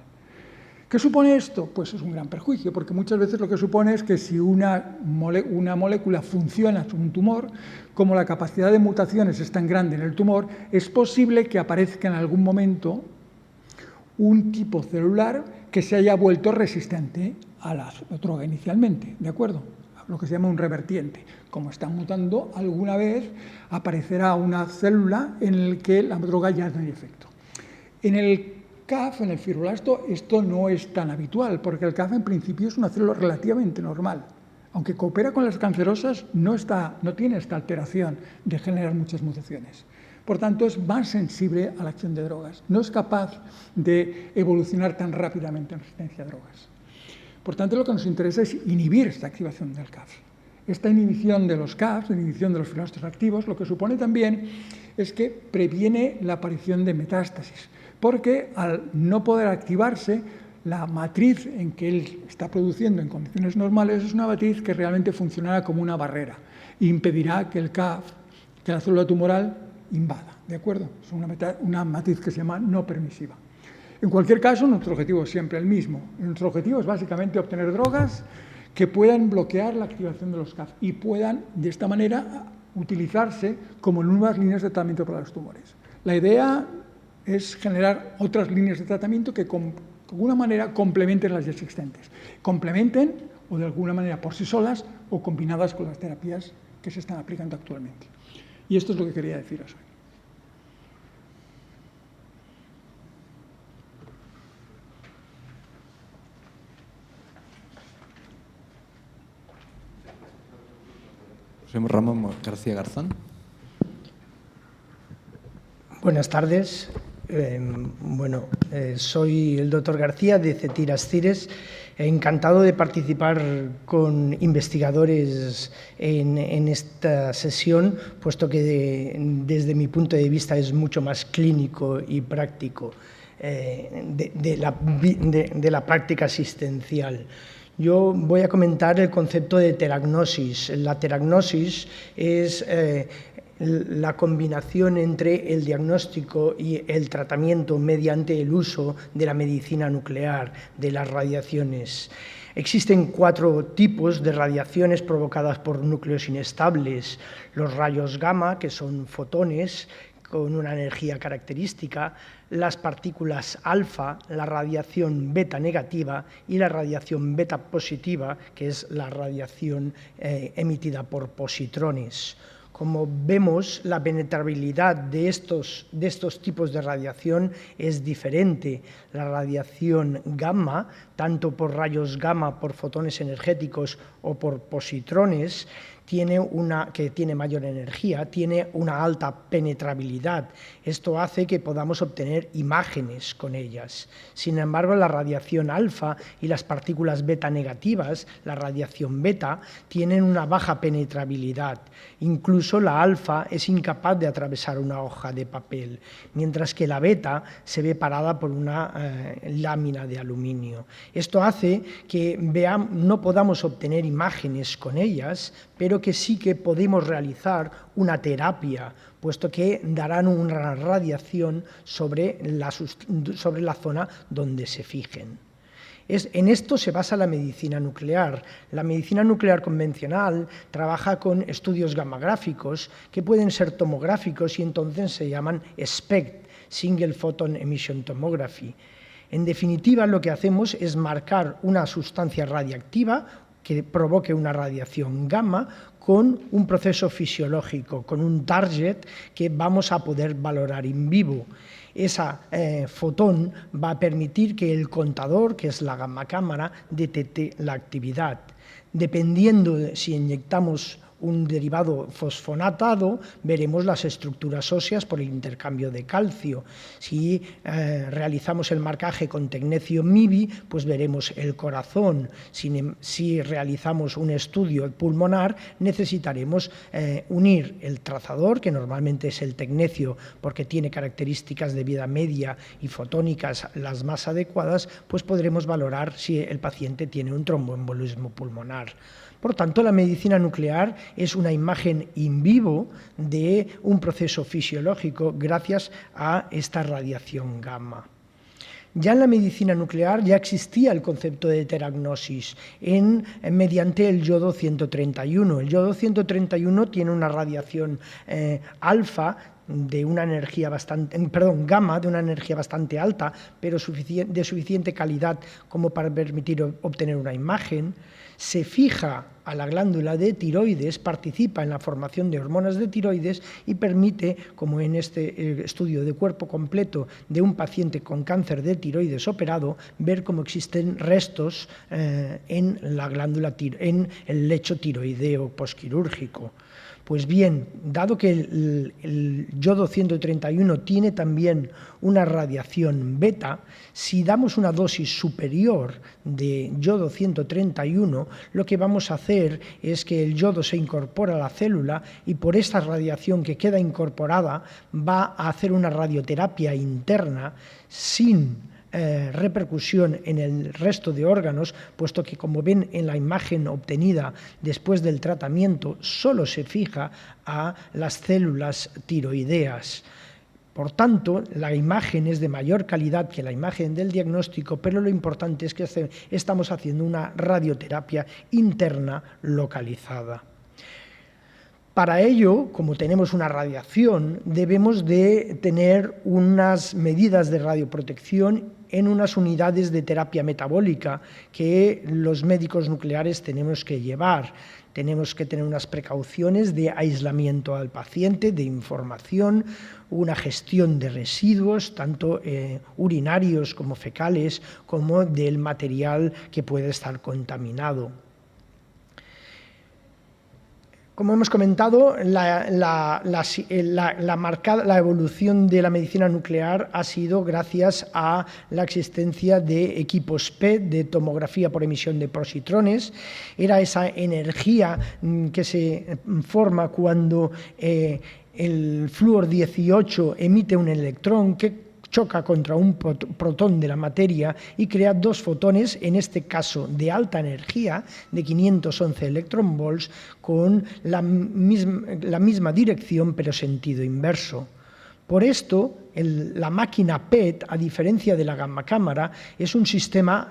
[SPEAKER 2] ¿Qué supone esto? Pues es un gran perjuicio, porque muchas veces lo que supone es que si una molécula funciona en un tumor, como la capacidad de mutaciones es tan grande en el tumor, es posible que aparezca en algún momento un tipo celular que se haya vuelto resistente a la droga inicialmente, ¿de acuerdo? Lo que se llama un revertiente. Como está mutando, alguna vez aparecerá una célula en la que la droga ya no hay efecto. En el CAF, en el fibroblasto, esto no es tan habitual, porque el CAF en principio es una célula relativamente normal. Aunque coopera con las cancerosas, no tiene esta alteración de generar muchas mutaciones. Por tanto, es más sensible a la acción de drogas. No es capaz de evolucionar tan rápidamente en resistencia a drogas. Por tanto, lo que nos interesa es inhibir esta activación del CAF. Esta inhibición de los CAFs, la inhibición de los filoastros activos, lo que supone también es que previene la aparición de metástasis, porque al no poder activarse, la matriz en que él está produciendo en condiciones normales es una matriz que realmente funcionará como una barrera e impedirá que el CAF, que la célula tumoral, invada, ¿de acuerdo? Es una matriz que se llama no permisiva. En cualquier caso, nuestro objetivo es siempre el mismo. Nuestro objetivo es básicamente obtener drogas que puedan bloquear la activación de los CAF y puedan, de esta manera, utilizarse como nuevas líneas de tratamiento para los tumores. La idea es generar otras líneas de tratamiento que de alguna manera complementen las ya existentes. Complementen o de alguna manera por sí solas o combinadas con las terapias que se están aplicando actualmente. Y esto es lo que quería deciros hoy.
[SPEAKER 6] José Ramón García Garzón.
[SPEAKER 9] Buenas tardes. Soy el doctor García de CETIRAS CIRES. Encantado de participar con investigadores en esta sesión, puesto que desde mi punto de vista es mucho más clínico y práctico de la práctica asistencial. Yo voy a comentar el concepto de teragnosis. La teragnosis es la combinación entre el diagnóstico y el tratamiento mediante el uso de la medicina nuclear, de las radiaciones. Existen 4 tipos de radiaciones provocadas por núcleos inestables: los rayos gamma, que son fotones con una energía característica, las partículas alfa, la radiación beta negativa y la radiación beta positiva, que es la radiación emitida por positrones. Como vemos, la penetrabilidad de estos tipos de radiación es diferente. La radiación gamma, tanto por rayos gamma, por fotones energéticos o por positrones, que tiene mayor energía, tiene una alta penetrabilidad. Esto hace que podamos obtener imágenes con ellas. Sin embargo, la radiación alfa y las partículas beta negativas, la radiación beta, tienen una baja penetrabilidad. Incluso la alfa es incapaz de atravesar una hoja de papel, mientras que la beta se ve parada por una lámina de aluminio. Esto hace que no podamos obtener imágenes con ellas, pero que sí que podemos realizar una terapia, puesto que darán una radiación sobre la zona donde se fijen. En esto se basa la medicina nuclear. La medicina nuclear convencional trabaja con estudios gamagráficos que pueden ser tomográficos y entonces se llaman SPECT, Single Photon Emission Tomography. En definitiva, lo que hacemos es marcar una sustancia radiactiva que provoque una radiación gamma con un proceso fisiológico, con un target que vamos a poder valorar in vivo. Ese fotón va a permitir que el contador, que es la gamma cámara, detecte la actividad. Dependiendo de si inyectamos un derivado fosfonatado, veremos las estructuras óseas por el intercambio de calcio. Si realizamos el marcaje con tecnecio MIBI, pues veremos el corazón. Si realizamos un estudio pulmonar, necesitaremos unir el trazador, que normalmente es el tecnecio, porque tiene características de vida media y fotónicas las más adecuadas, pues podremos valorar si el paciente tiene un tromboembolismo pulmonar. Por tanto, la medicina nuclear es una imagen in vivo de un proceso fisiológico gracias a esta radiación gamma. Ya en la medicina nuclear ya existía el concepto de teragnosis mediante el yodo 131. El yodo 131 tiene una radiación alfa de una energía gamma de una energía bastante alta, pero de suficiente calidad como para permitir obtener una imagen. Se fija a la glándula de tiroides, participa en la formación de hormonas de tiroides y permite, como en este estudio de cuerpo completo de un paciente con cáncer de tiroides operado, ver cómo existen restos en la glándula, en el lecho tiroideo posquirúrgico. Pues bien, dado que el yodo 131 tiene también una radiación beta, si damos una dosis superior de yodo 131, lo que vamos a hacer es que el yodo se incorpora a la célula y por esta radiación que queda incorporada va a hacer una radioterapia interna sin repercusión en el resto de órganos, puesto que, como ven en la imagen obtenida después del tratamiento, solo se fija a las células tiroideas. Por tanto, la imagen es de mayor calidad que la imagen del diagnóstico, pero lo importante es que estamos haciendo una radioterapia interna localizada. Para ello, como tenemos una radiación, debemos de tener unas medidas de radioprotección en unas unidades de terapia metabólica que los médicos nucleares tenemos que llevar. Tenemos que tener unas precauciones de aislamiento al paciente, de información, una gestión de residuos, tanto urinarios como fecales, como del material que puede estar contaminado. Como hemos comentado, la evolución de la medicina nuclear ha sido gracias a la existencia de equipos PET, de tomografía por emisión de positrones. Era esa energía que se forma cuando el flúor 18 emite un electrón que choca contra un protón de la materia y crea dos fotones, en este caso de alta energía, de 511 electronvolts, con la misma dirección pero sentido inverso. Por esto, la máquina PET, a diferencia de la gamma cámara, es un sistema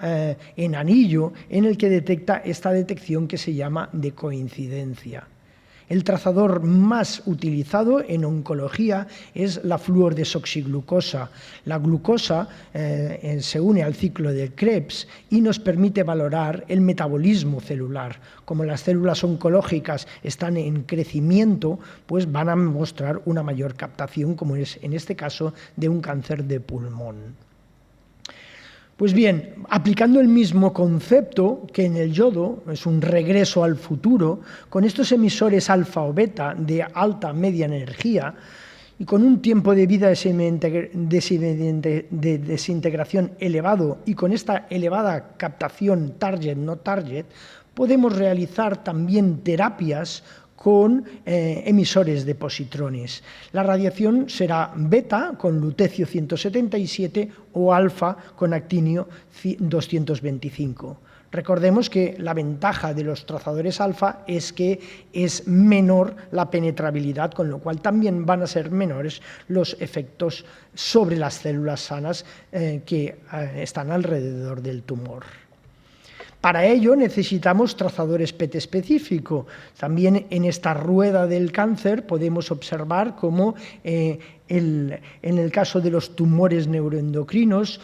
[SPEAKER 9] en anillo en el que detecta esta detección que se llama de coincidencia. El trazador más utilizado en oncología es la fluordesoxiglucosa. La glucosa se une al ciclo de Krebs y nos permite valorar el metabolismo celular. Como las células oncológicas están en crecimiento, pues van a mostrar una mayor captación, como es en este caso de un cáncer de pulmón. Pues bien, aplicando el mismo concepto que en el yodo, es un regreso al futuro, con estos emisores alfa o beta de alta media energía y con un tiempo de vida de desintegración elevado y con esta elevada captación target, no target, podemos realizar también terapias con emisores de positrones. La radiación será beta con lutecio 177 o alfa con actinio 225. Recordemos que la ventaja de los trazadores alfa es que es menor la penetrabilidad, con lo cual también van a ser menores los efectos sobre las células sanas que están alrededor del tumor. Para ello necesitamos trazadores PET específico. También en esta rueda del cáncer podemos observar cómo en el caso de los tumores neuroendocrinos,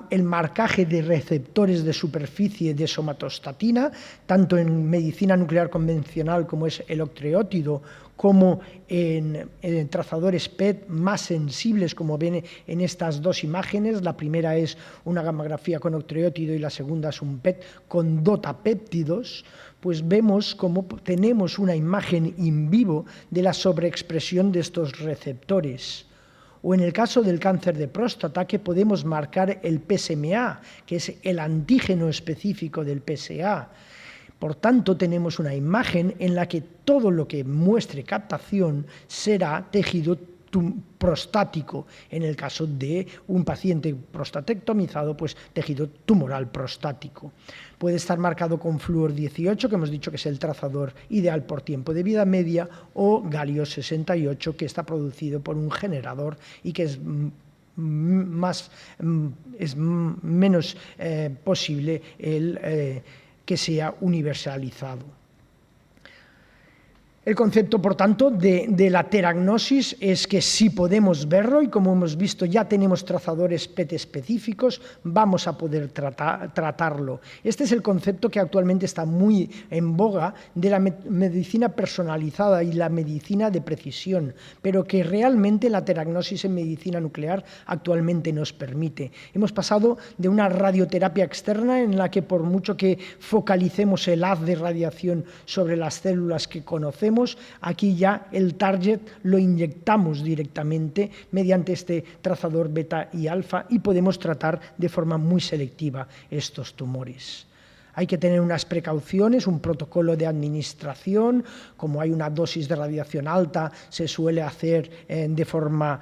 [SPEAKER 9] el marcaje de receptores de superficie de somatostatina, tanto en medicina nuclear convencional como es el octreótido, como en trazadores PET más sensibles, como ven en estas dos imágenes. La primera es una gammagrafía con octreótido y la segunda es un PET con dotapéptidos, pues vemos cómo tenemos una imagen in vivo de la sobreexpresión de estos receptores. O en el caso del cáncer de próstata, que podemos marcar el PSMA, que es el antígeno específico del PSA. Por tanto, tenemos una imagen en la que todo lo que muestre captación será tejido prostático. En el caso de un paciente prostatectomizado, pues tejido tumoral prostático. Puede estar marcado con flúor 18, que hemos dicho que es el trazador ideal por tiempo de vida media, o galio 68, que está producido por un generador y que es menos posible que sea universalizado. El concepto, por tanto, de la teragnosis es que sí podemos verlo y, como hemos visto, ya tenemos trazadores PET específicos, vamos a poder tratarlo. Este es el concepto que actualmente está muy en boga de la medicina personalizada y la medicina de precisión, pero que realmente la teragnosis en medicina nuclear actualmente nos permite. Hemos pasado de una radioterapia externa en la que, por mucho que focalicemos el haz de radiación sobre las células que conocemos, hacemos aquí ya el target lo inyectamos directamente mediante este trazador beta y alfa y podemos tratar de forma muy selectiva estos tumores. Hay que tener unas precauciones, un protocolo de administración, como hay una dosis de radiación alta, se suele hacer de forma,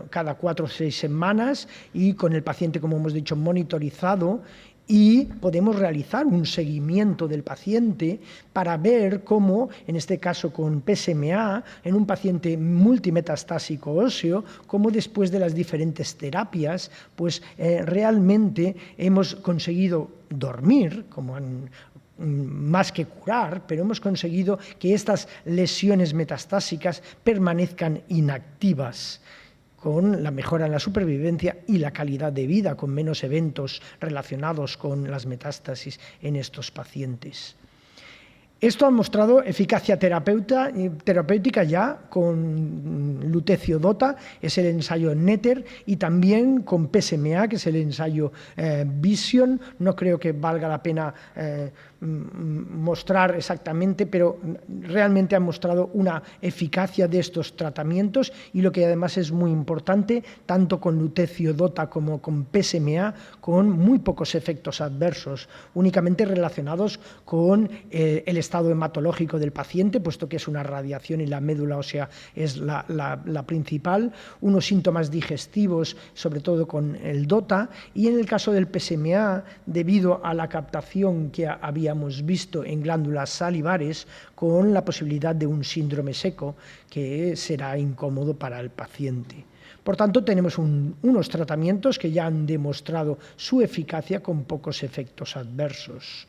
[SPEAKER 9] cada 4 o 6 semanas y con el paciente, como hemos dicho, monitorizado, y podemos realizar un seguimiento del paciente para ver cómo, en este caso con PSMA, en un paciente multimetastásico óseo, cómo después de las diferentes terapias, pues realmente hemos conseguido dormir, más que curar, pero hemos conseguido que estas lesiones metastásicas permanezcan inactivas, con la mejora en la supervivencia y la calidad de vida, con menos eventos relacionados con las metástasis en estos pacientes. Esto ha mostrado eficacia terapéutica ya con lutecio-dota, es el ensayo NETTER, y también con PSMA, que es el ensayo Vision. No creo que valga la pena mostrar exactamente, pero realmente han mostrado una eficacia de estos tratamientos, y lo que además es muy importante, tanto con lutecio-dota como con PSMA, con muy pocos efectos adversos, únicamente relacionados con el estado hematológico del paciente, puesto que es una radiación y la médula ósea es la principal, unos síntomas digestivos, sobre todo con el DOTA, y en el caso del PSMA, debido a la captación que habíamos visto en glándulas salivares, con la posibilidad de un síndrome seco que será incómodo para el paciente. Por tanto, tenemos unos tratamientos que ya han demostrado su eficacia con pocos efectos adversos.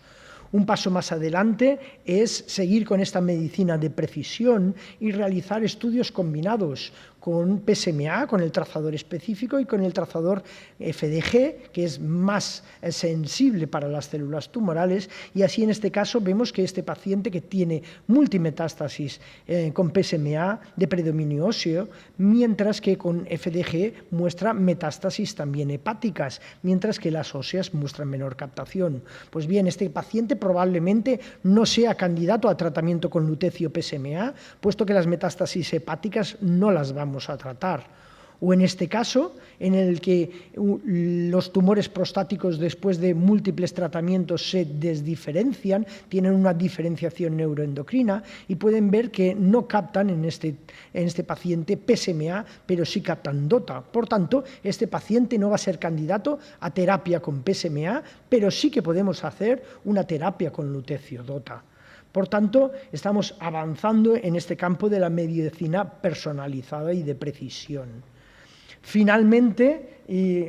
[SPEAKER 9] Un paso más adelante es seguir con esta medicina de precisión y realizar estudios combinados con PSMA, con el trazador específico, y con el trazador FDG, que es más sensible para las células tumorales, y así en este caso vemos que este paciente que tiene multimetástasis con PSMA de predominio óseo, mientras que con FDG muestra metástasis también hepáticas, mientras que las óseas muestran menor captación. Pues bien, este paciente probablemente no sea candidato a tratamiento con lutecio PSMA, puesto que las metástasis hepáticas no las vamos a tratar. O en este caso, en el que los tumores prostáticos después de múltiples tratamientos se desdiferencian, tienen una diferenciación neuroendocrina y pueden ver que no captan en este paciente PSMA, pero sí captan DOTA. Por tanto, este paciente no va a ser candidato a terapia con PSMA, pero sí que podemos hacer una terapia con lutecio DOTA. Por tanto, estamos avanzando en este campo de la medicina personalizada y de precisión. Finalmente, y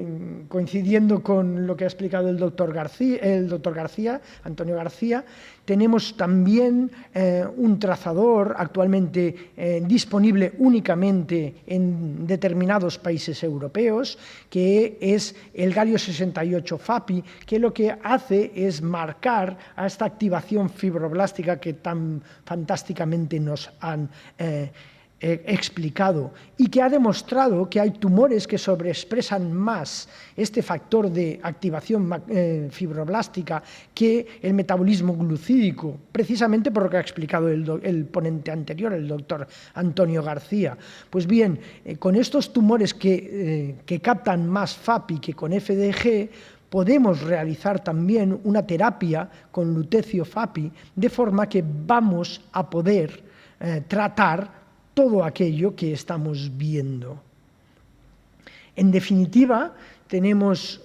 [SPEAKER 9] coincidiendo con lo que ha explicado el doctor García, Antonio García, tenemos también un trazador actualmente disponible únicamente en determinados países europeos, que es el galio 68 FAPI, que lo que hace es marcar a esta activación fibroblástica que tan fantásticamente nos han explicado, y que ha demostrado que hay tumores que sobreexpresan más este factor de activación fibroblástica que el metabolismo glucídico, precisamente por lo que ha explicado el ponente anterior, el doctor Antonio García. Pues bien, con estos tumores que captan más FAPI que con FDG, podemos realizar también una terapia con lutecio FAPI, de forma que vamos a poder tratar todo aquello que estamos viendo. En definitiva, tenemos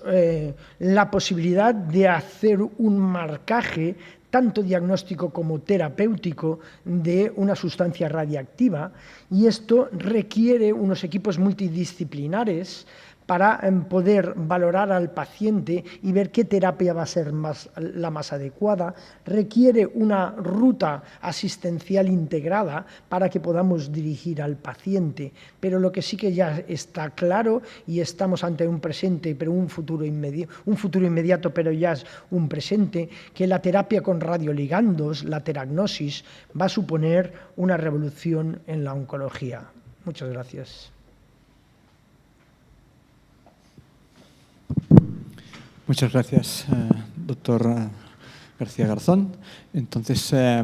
[SPEAKER 9] la posibilidad de hacer un marcaje tanto diagnóstico como terapéutico de una sustancia radiactiva, y esto requiere unos equipos multidisciplinares para poder valorar al paciente y ver qué terapia va a ser la más adecuada. Requiere una ruta asistencial integrada para que podamos dirigir al paciente, pero lo que sí que ya está claro, y estamos ante un presente, pero un futuro inmediato, pero ya es un presente, que la terapia con radioligandos, la teragnosis, va a suponer una revolución en la oncología. Muchas gracias.
[SPEAKER 6] Muchas gracias, doctor García Garzón. Entonces, a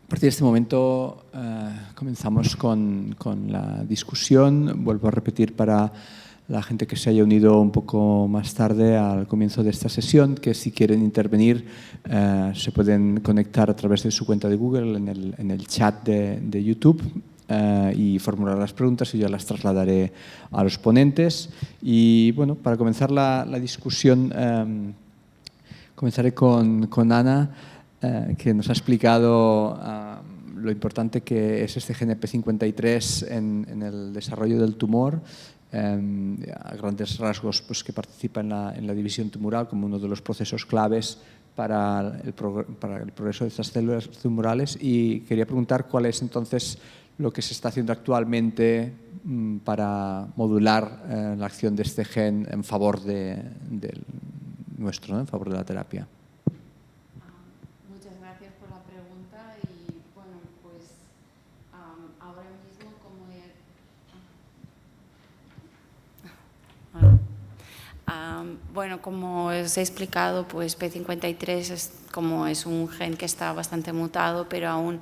[SPEAKER 6] partir de este momento comenzamos con la discusión. Vuelvo a repetir para la gente que se haya unido un poco más tarde al comienzo de esta sesión, que si quieren intervenir se pueden conectar a través de su cuenta de Google en el chat de YouTube y formular las preguntas y yo las trasladaré a los ponentes. Y bueno, para comenzar la discusión, comenzaré con Ana, que nos ha explicado lo importante que es este GNP53 en el desarrollo del tumor. A grandes rasgos, pues, que participa en la división tumoral como uno de los procesos claves para el progreso de estas células tumorales, y quería preguntar cuál es entonces lo que se está haciendo actualmente para modular la acción de este gen en favor de nuestro, ¿no? En favor de la terapia.
[SPEAKER 7] Muchas gracias por la pregunta y bueno, pues ahora mismo como os he explicado, pues P53 es un gen que está bastante mutado, pero aún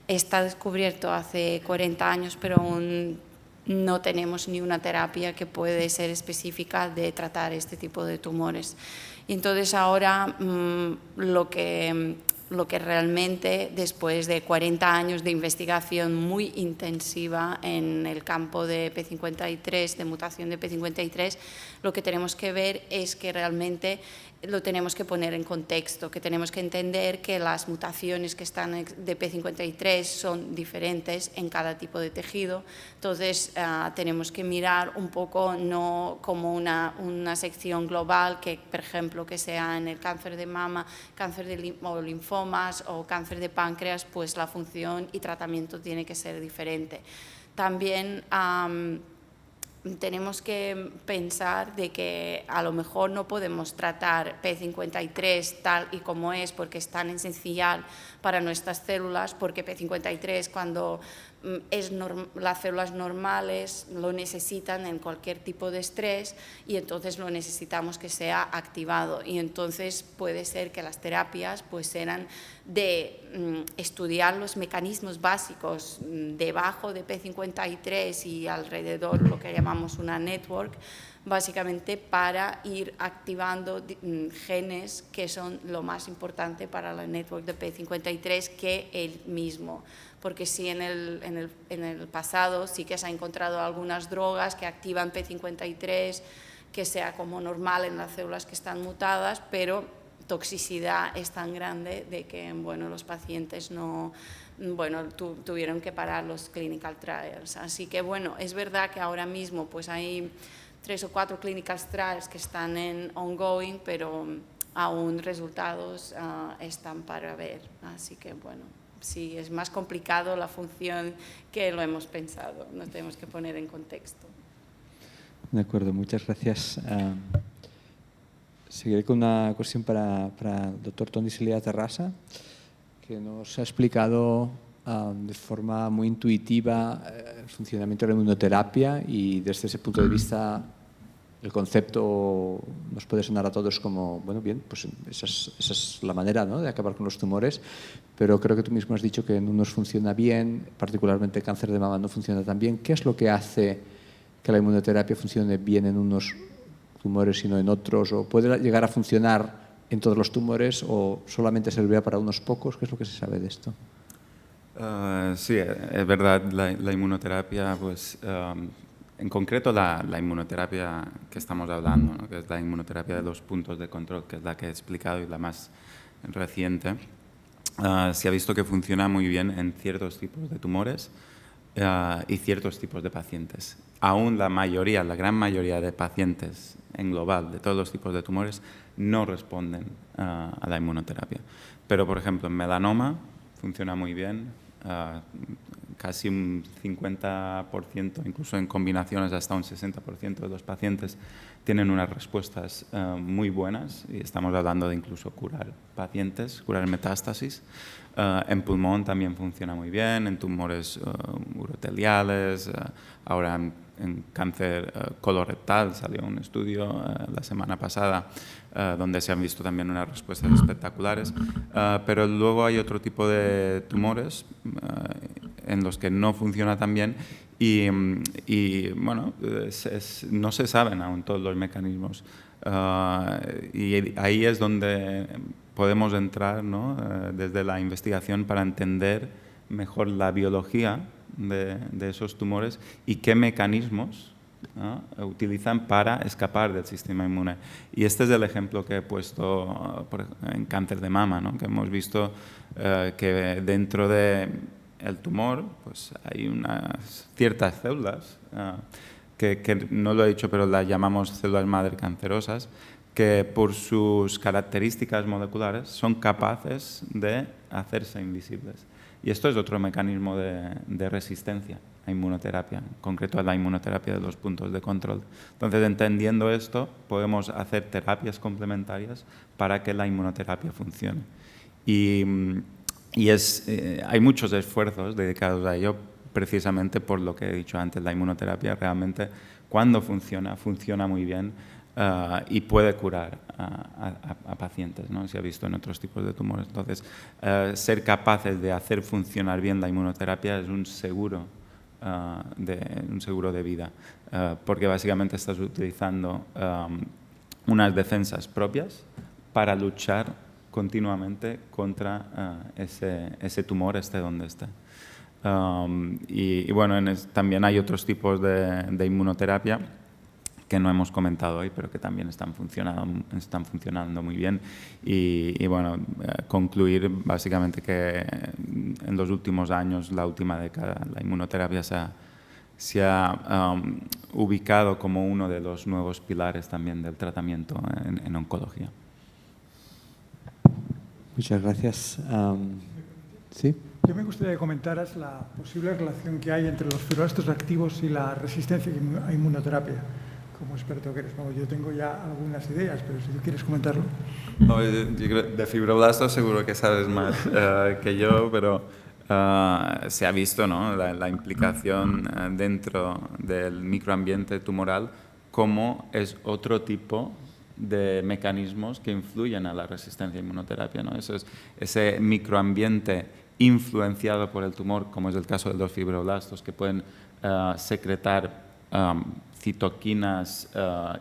[SPEAKER 7] está descubierto hace 40 años, pero aún no tenemos ni una terapia que puede ser específica de tratar este tipo de tumores. Y entonces ahora lo que realmente, después de 40 años de investigación muy intensiva en el campo de P53, de mutación de P53, lo que tenemos que ver es que realmente lo tenemos que poner en contexto, que tenemos que entender que las mutaciones que están de P53 son diferentes en cada tipo de tejido. Entonces tenemos que mirar un poco, no como una sección global, que por ejemplo que sea en el cáncer de mama, cáncer de linfomas o cáncer de páncreas, pues la función y tratamiento tiene que ser diferente. También tenemos que pensar de que a lo mejor no podemos tratar P53 tal y como es porque es tan esencial para nuestras células, porque P53 cuando las células normales lo necesitan en cualquier tipo de estrés y entonces lo necesitamos que sea activado, y entonces puede ser que las terapias pues serán de estudiar los mecanismos básicos debajo de P53 y alrededor, lo que llamamos una network, básicamente para ir activando genes que son lo más importante para la network de P53 que el mismo. Porque sí, en el pasado sí que se han encontrado algunas drogas que activan P53, que sea como normal en las células que están mutadas, pero toxicidad es tan grande de que bueno, los pacientes tuvieron que parar los clinical trials. Así que bueno, es verdad que ahora mismo pues hay 3 o 4 clinical trials que están en ongoing, pero aún resultados están para ver. Así que bueno, sí, es más complicado la función que lo hemos pensado. Nos tenemos que poner en contexto.
[SPEAKER 6] De acuerdo, muchas gracias. Seguiré con una cuestión para el doctor Toni Celia Terrassa, que nos ha explicado de forma muy intuitiva el funcionamiento de la inmunoterapia, y desde ese punto de vista el concepto nos puede sonar a todos como, bueno, bien, pues esa es la manera, ¿no?, de acabar con los tumores, pero creo que tú mismo has dicho que en unos funciona bien, particularmente el cáncer de mama no funciona tan bien. ¿Qué es lo que hace que la inmunoterapia funcione bien en unos tumores y no en otros? ¿O puede llegar a funcionar en todos los tumores o solamente servirá para unos pocos? ¿Qué es lo que se sabe de esto?
[SPEAKER 8] Sí, es verdad, la inmunoterapia, pues en concreto la inmunoterapia que estamos hablando, ¿no?, que es la inmunoterapia de los puntos de control, que es la que he explicado y la más reciente, se ha visto que funciona muy bien en ciertos tipos de tumores y ciertos tipos de pacientes. Aún la gran mayoría de pacientes en global de todos los tipos de tumores no responden a la inmunoterapia. Pero, por ejemplo, en melanoma funciona muy bien, casi un 50%, incluso en combinaciones hasta un 60% de los pacientes tienen unas respuestas muy buenas, y estamos hablando de incluso curar pacientes, curar metástasis. En pulmón también funciona muy bien, en tumores uroteliales, ahora en cáncer colorectal salió un estudio la semana pasada donde se han visto también unas respuestas espectaculares, pero luego hay otro tipo de tumores en los que no funciona tan bien y bueno, no se saben aún todos los mecanismos, y ahí es donde podemos entrar, ¿no? Desde la investigación para entender mejor la biología de esos tumores y qué mecanismos, ¿no?, utilizan para escapar del sistema inmune. Y este es el ejemplo que he puesto en cáncer de mama, ¿no?, que hemos visto que dentro del tumor pues hay unas ciertas células, que no lo he dicho, pero las llamamos células madre cancerosas, que por sus características moleculares son capaces de hacerse invisibles. Y esto es otro mecanismo de resistencia a inmunoterapia, en concreto a la inmunoterapia de los puntos de control. Entonces, entendiendo esto, podemos hacer terapias complementarias para que la inmunoterapia funcione. Y hay muchos esfuerzos dedicados a ello, precisamente por lo que he dicho antes. La inmunoterapia realmente, cuando funciona muy bien, y puede curar a pacientes, ¿no? Se ha visto en otros tipos de tumores. Entonces, ser capaces de hacer funcionar bien la inmunoterapia es un seguro de vida, porque básicamente estás utilizando unas defensas propias para luchar continuamente contra ese tumor, esté donde esté. Y bueno, también hay otros tipos de inmunoterapia que no hemos comentado hoy, pero que también están funcionando muy bien. Y bueno, concluir básicamente que en los últimos años, la última década, la inmunoterapia se ha ubicado como uno de los nuevos pilares también del tratamiento en oncología.
[SPEAKER 6] Muchas gracias. ¿Sí?
[SPEAKER 2] Yo me gustaría que comentaras la posible relación que hay entre los fibroblastos activos y la resistencia a inmunoterapia. Como experto que eres, yo tengo ya algunas ideas, pero si tú quieres comentarlo.
[SPEAKER 8] No, yo creo, de fibroblastos seguro que sabes más que yo, pero se ha visto, ¿no?, la implicación dentro del microambiente tumoral como es otro tipo de mecanismos que influyen a la resistencia a inmunoterapia, ¿no? Eso es ese microambiente influenciado por el tumor, como es el caso de los fibroblastos, que pueden secretar citoquinas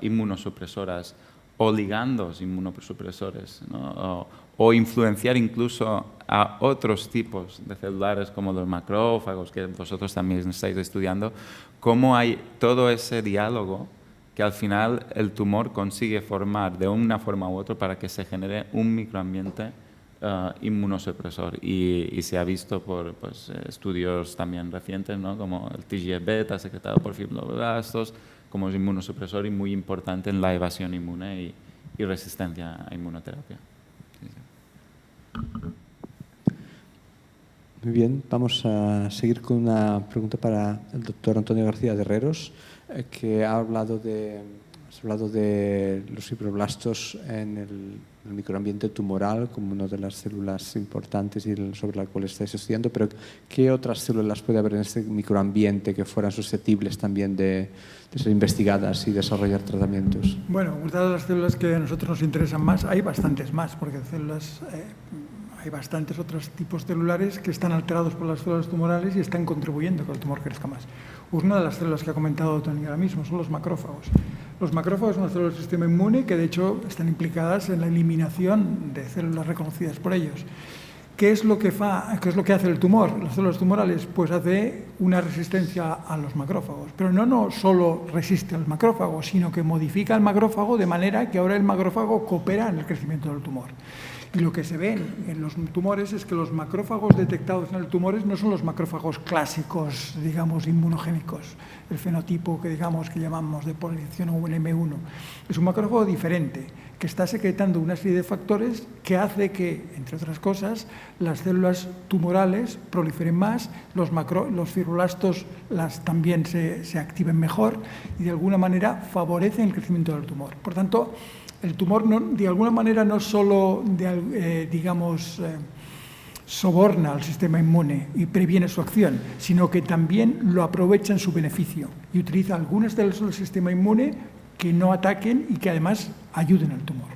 [SPEAKER 8] inmunosupresoras o ligandos inmunosupresores, ¿no?, o influenciar incluso a otros tipos de celulares como los macrófagos, que vosotros también estáis estudiando, cómo hay todo ese diálogo que al final el tumor consigue formar de una forma u otra para que se genere un microambiente inmunosupresor. Y se ha visto por estudios también recientes, ¿no?, como el TGF-beta secretado por fibroblastos, como es inmunosupresor y muy importante en la evasión inmune y resistencia a inmunoterapia. Sí, sí.
[SPEAKER 6] Muy bien, vamos a seguir con una pregunta para el doctor Antonio García de Herreros, que ha hablado de los fibroblastos en el microambiente tumoral como una de las células importantes y sobre la cual estáis estudiando, pero ¿qué otras células puede haber en este microambiente que fueran susceptibles también de ser investigadas y desarrollar tratamientos?
[SPEAKER 2] Bueno, dadas las células que a nosotros nos interesan más, hay bastantes más, porque hay bastantes otros tipos celulares que están alterados por las células tumorales y están contribuyendo a que el tumor crezca más. Una de las células que ha comentado Tony ahora mismo son los macrófagos. Los macrófagos son las células del sistema inmune que de hecho están implicadas en la eliminación de células reconocidas por ellos. ¿Qué es lo que hace el tumor? Las células tumorales pues hace una resistencia a los macrófagos, pero no solo resiste al macrófago, sino que modifica el macrófago de manera que ahora el macrófago coopera en el crecimiento del tumor. Y lo que se ve en los tumores es que los macrófagos detectados en el tumor no son los macrófagos clásicos, digamos, inmunogénicos, el fenotipo que llamamos de polinización M1. Es un macrófago diferente, que está secretando una serie de factores que hace que, entre otras cosas, las células tumorales proliferen más, los fibroblastos también se activen mejor y de alguna manera favorecen el crecimiento del tumor. Por tanto, el tumor de alguna manera no solo, soborna al sistema inmune y previene su acción, sino que también lo aprovecha en su beneficio y utiliza algunas células del sistema inmune que no ataquen y que además ayuden al tumor.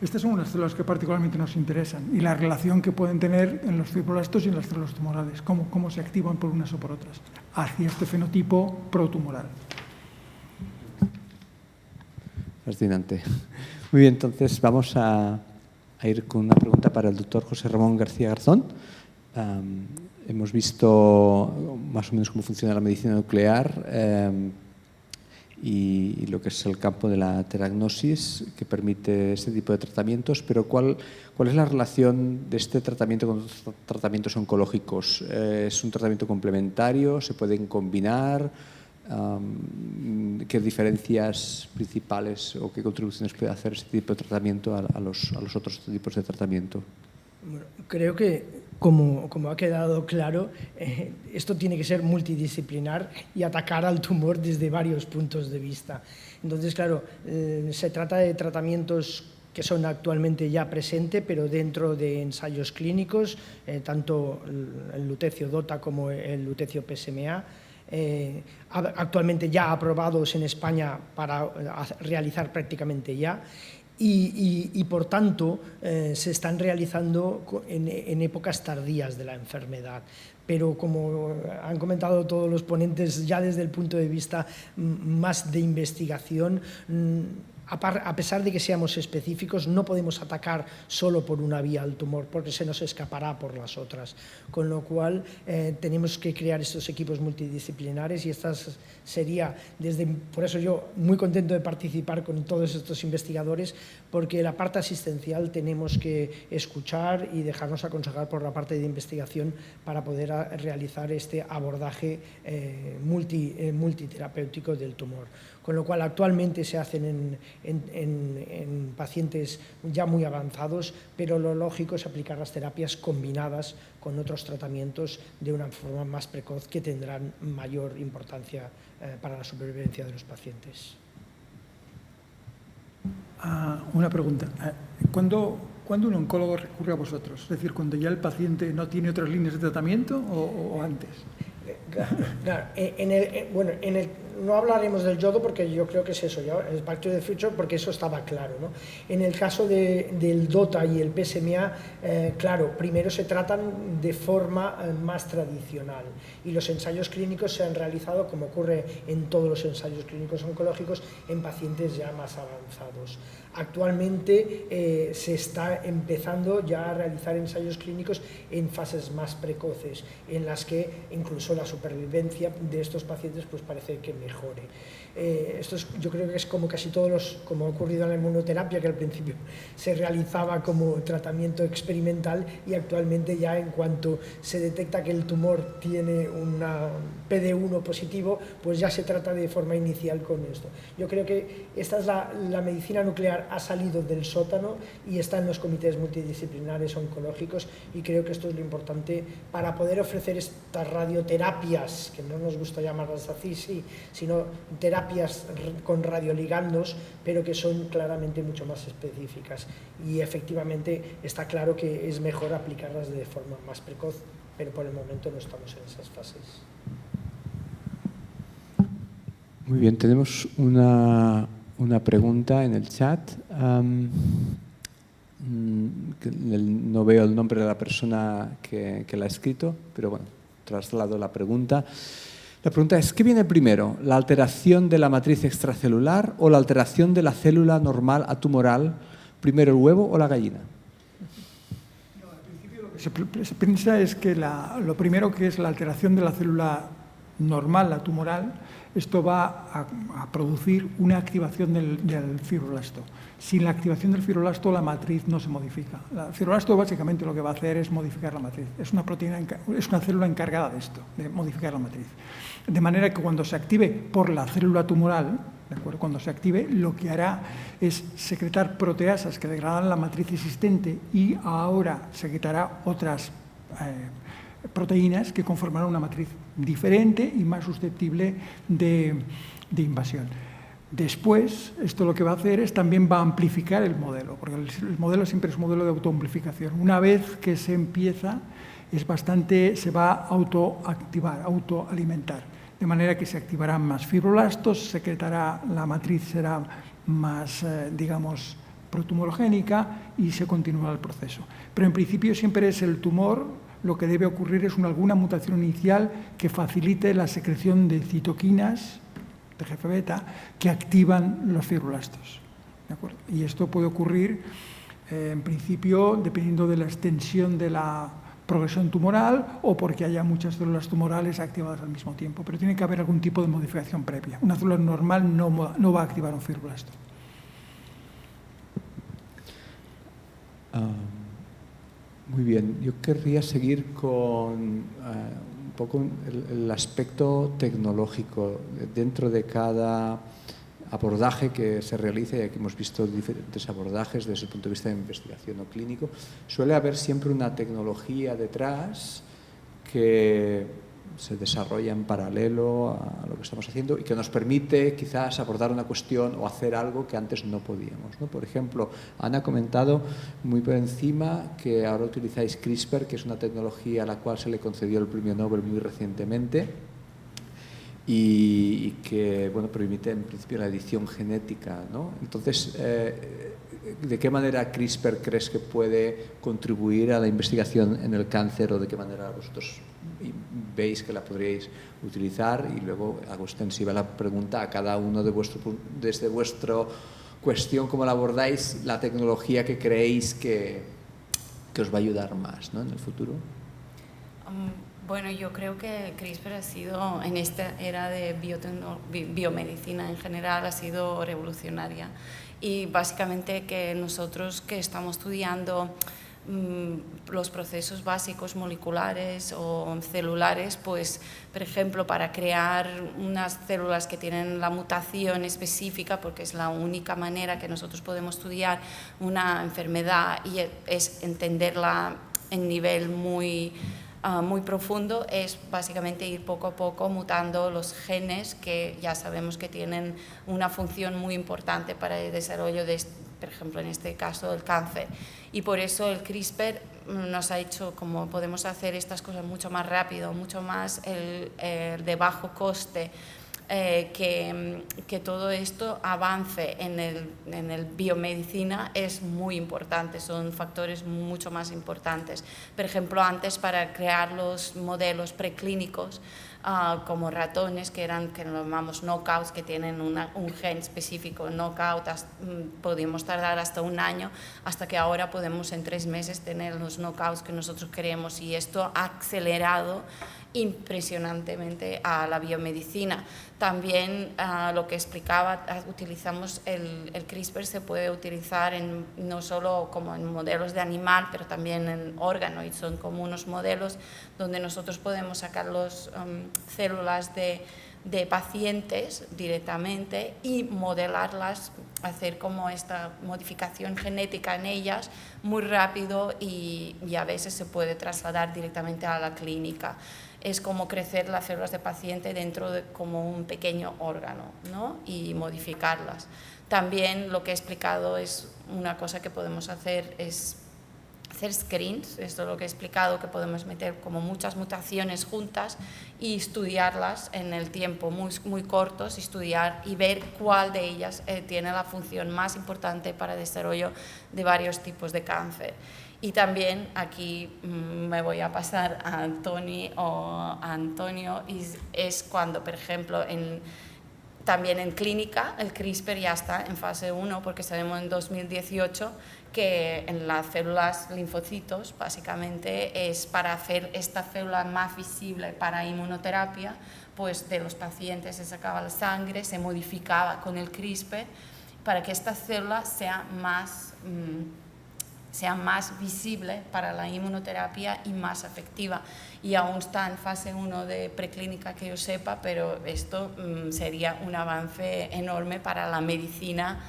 [SPEAKER 2] Estas son unas células que particularmente nos interesan y la relación que pueden tener en los fibroblastos y en las células tumorales, cómo se activan por unas o por otras, hacia este fenotipo protumoral.
[SPEAKER 6] Fascinante. Muy bien, entonces vamos a ir con una pregunta para el doctor José Ramón García Garzón. Hemos visto más o menos cómo funciona la medicina nuclear y lo que es el campo de la teragnosis que permite este tipo de tratamientos, pero ¿cuál es la relación de este tratamiento con otros tratamientos oncológicos? ¿Es un tratamiento complementario? ¿Se pueden combinar? ¿Qué diferencias principales o qué contribuciones puede hacer este tipo de tratamiento a los otros tipos de tratamiento?
[SPEAKER 9] Bueno, creo que, como ha quedado claro, esto tiene que ser multidisciplinar y atacar al tumor desde varios puntos de vista. Entonces, claro, se trata de tratamientos que son actualmente ya presentes, pero dentro de ensayos clínicos, tanto el lutecio DOTA como el lutecio PSMA, actualmente ya aprobados en España para realizar prácticamente ya y por tanto se están realizando en épocas tardías de la enfermedad. Pero como han comentado todos los ponentes, ya desde el punto de vista más de investigación, a pesar de que seamos específicos, no podemos atacar solo por una vía al tumor, porque se nos escapará por las otras. Con lo cual, tenemos que crear estos equipos multidisciplinares y por eso yo muy contento de participar con todos estos investigadores, porque la parte asistencial tenemos que escuchar y dejarnos aconsejar por la parte de investigación para poder realizar este abordaje multiterapéutico del tumor. Con lo cual, actualmente se hacen en pacientes ya muy avanzados, pero lo lógico es aplicar las terapias combinadas con otros tratamientos de una forma más precoz que tendrán mayor importancia para la supervivencia de los pacientes.
[SPEAKER 2] Una pregunta. ¿Cuándo un oncólogo recurre a vosotros? Es decir, ¿cuando ya el paciente no tiene otras líneas de tratamiento o antes?
[SPEAKER 9] Claro, no hablaremos del yodo porque yo creo que es eso, ya, el Back to the Future, porque eso estaba claro, ¿no? En el caso del DOTA y el PSMA, claro, primero se tratan de forma más tradicional y los ensayos clínicos se han realizado, como ocurre en todos los ensayos clínicos oncológicos, en pacientes ya más avanzados. Actualmente se está empezando ya a realizar ensayos clínicos en fases más precoces, en las que incluso la supervivencia de estos pacientes pues parece que mejore. Yo creo que es como casi como ha ocurrido en la inmunoterapia, que al principio se realizaba como tratamiento experimental y actualmente ya en cuanto se detecta que el tumor tiene una PD1 positivo, pues ya se trata de forma inicial con esto. Yo creo que esta es la medicina nuclear ha salido del sótano y está en los comités multidisciplinares oncológicos y creo que esto es lo importante para poder ofrecer estas radioterapias, que no nos gusta llamarlas así, sí, sino terapias con radioligandos, pero que son claramente mucho más específicas y efectivamente está claro que es mejor aplicarlas de forma más precoz, pero por el momento no estamos en esas fases.
[SPEAKER 6] Muy bien, tenemos una pregunta en el chat. No veo el nombre de la persona que la ha escrito, pero bueno, traslado la pregunta. La pregunta es, ¿qué viene primero? ¿La alteración de la matriz extracelular o la alteración de la célula normal atumoral? ¿Primero el huevo o la gallina?
[SPEAKER 2] No, al principio lo que se piensa es que lo primero que es la alteración de la célula normal, la tumoral, esto va a producir una activación del fibroblasto. Sin la activación del fibroblasto, la matriz no se modifica. El fibroblasto básicamente lo que va a hacer es modificar la matriz. Es una célula encargada de esto, de modificar la matriz. De manera que cuando se active por la célula tumoral, ¿de acuerdo? Cuando se active, lo que hará es secretar proteasas que degradan la matriz existente y ahora secretará otras proteínas que conformarán una matriz diferente y más susceptible de invasión. Después, esto lo que va a hacer es también va a amplificar el modelo, porque el modelo siempre es un modelo de autoamplificación. Una vez que se empieza, se va a autoactivar, autoalimentar, de manera que se activarán más fibroblastos, secretará, la matriz será más, digamos, protumorogénica y se continuará el proceso. Pero en principio siempre es el tumor, lo que debe ocurrir es alguna mutación inicial que facilite la secreción de citoquinas, TGF-beta, que activan los fibroblastos. ¿De acuerdo? Y esto puede ocurrir, en principio, dependiendo de la extensión de la progresión tumoral o porque haya muchas células tumorales activadas al mismo tiempo. Pero tiene que haber algún tipo de modificación previa. Una célula normal no va a activar un fibroblasto.
[SPEAKER 6] Muy bien. Yo querría seguir con un poco el aspecto tecnológico dentro de cada abordaje que se realiza, y aquí hemos visto diferentes abordajes desde el punto de vista de investigación o clínico. Suele haber siempre una tecnología detrás que se desarrolla en paralelo a lo que estamos haciendo y que nos permite quizás abordar una cuestión o hacer algo que antes no podíamos, ¿no? Por ejemplo, Ana ha comentado muy por encima que ahora utilizáis CRISPR, que es una tecnología a la cual se le concedió el premio Nobel muy recientemente y que, bueno, permite en principio la edición genética, ¿no? Entonces, ¿de qué manera CRISPR crees que puede contribuir a la investigación en el cáncer o de qué manera vosotros veis que la podríais utilizar? Y luego hago extensiva la pregunta a cada uno de desde vuestra cuestión, cómo la abordáis, la tecnología que creéis que os va a ayudar más, ¿no?, en el futuro.
[SPEAKER 7] Bueno, yo creo que CRISPR ha sido, en esta era de biomedicina en general, ha sido revolucionaria. Y básicamente que nosotros que estamos estudiando los procesos básicos moleculares o celulares, pues, por ejemplo, para crear unas células que tienen la mutación específica, porque es la única manera que nosotros podemos estudiar una enfermedad y es entenderla en nivel muy profundo, es básicamente ir poco a poco mutando los genes que ya sabemos que tienen una función muy importante para el desarrollo de, por ejemplo, en este caso, del cáncer. Y por eso el CRISPR nos ha hecho, como podemos hacer estas cosas mucho más rápido, mucho más de bajo coste, que todo esto avance en el biomedicina es muy importante, son factores mucho más importantes. Por ejemplo, antes para crear los modelos preclínicos, como ratones que lo llamamos knockouts, que tienen un gen específico knockout, podíamos tardar hasta 1 año, hasta que ahora podemos en 3 meses tener los knockouts que nosotros queremos, y esto ha acelerado impresionantemente a la biomedicina. También lo que explicaba, utilizamos el CRISPR, se puede utilizar no solo como en modelos de animal, pero también en órganos, y son como unos modelos donde nosotros podemos sacar las células de pacientes directamente y modelarlas, hacer como esta modificación genética en ellas muy rápido, y a veces se puede trasladar directamente a la clínica. Es como crecer las células de paciente dentro de como un pequeño órgano, ¿no?, y modificarlas. También lo que he explicado es una cosa que podemos hacer, es hacer screens. Esto es lo que he explicado, que podemos meter como muchas mutaciones juntas y estudiarlas en el tiempo muy cortos, estudiar y ver cuál de ellas tiene la función más importante para el desarrollo de varios tipos de cáncer. Y también aquí me voy a pasar a Tony o a Antonio, y es cuando, por ejemplo, también en clínica el CRISPR ya está en fase 1 porque sabemos en 2018 que en las células linfocitos básicamente es para hacer esta célula más visible para inmunoterapia, pues de los pacientes se sacaba la sangre, se modificaba con el CRISPR para que esta célula sea más visible para la inmunoterapia y más efectiva. Y aún está en fase 1 de preclínica que yo sepa, pero esto sería un avance enorme para la medicina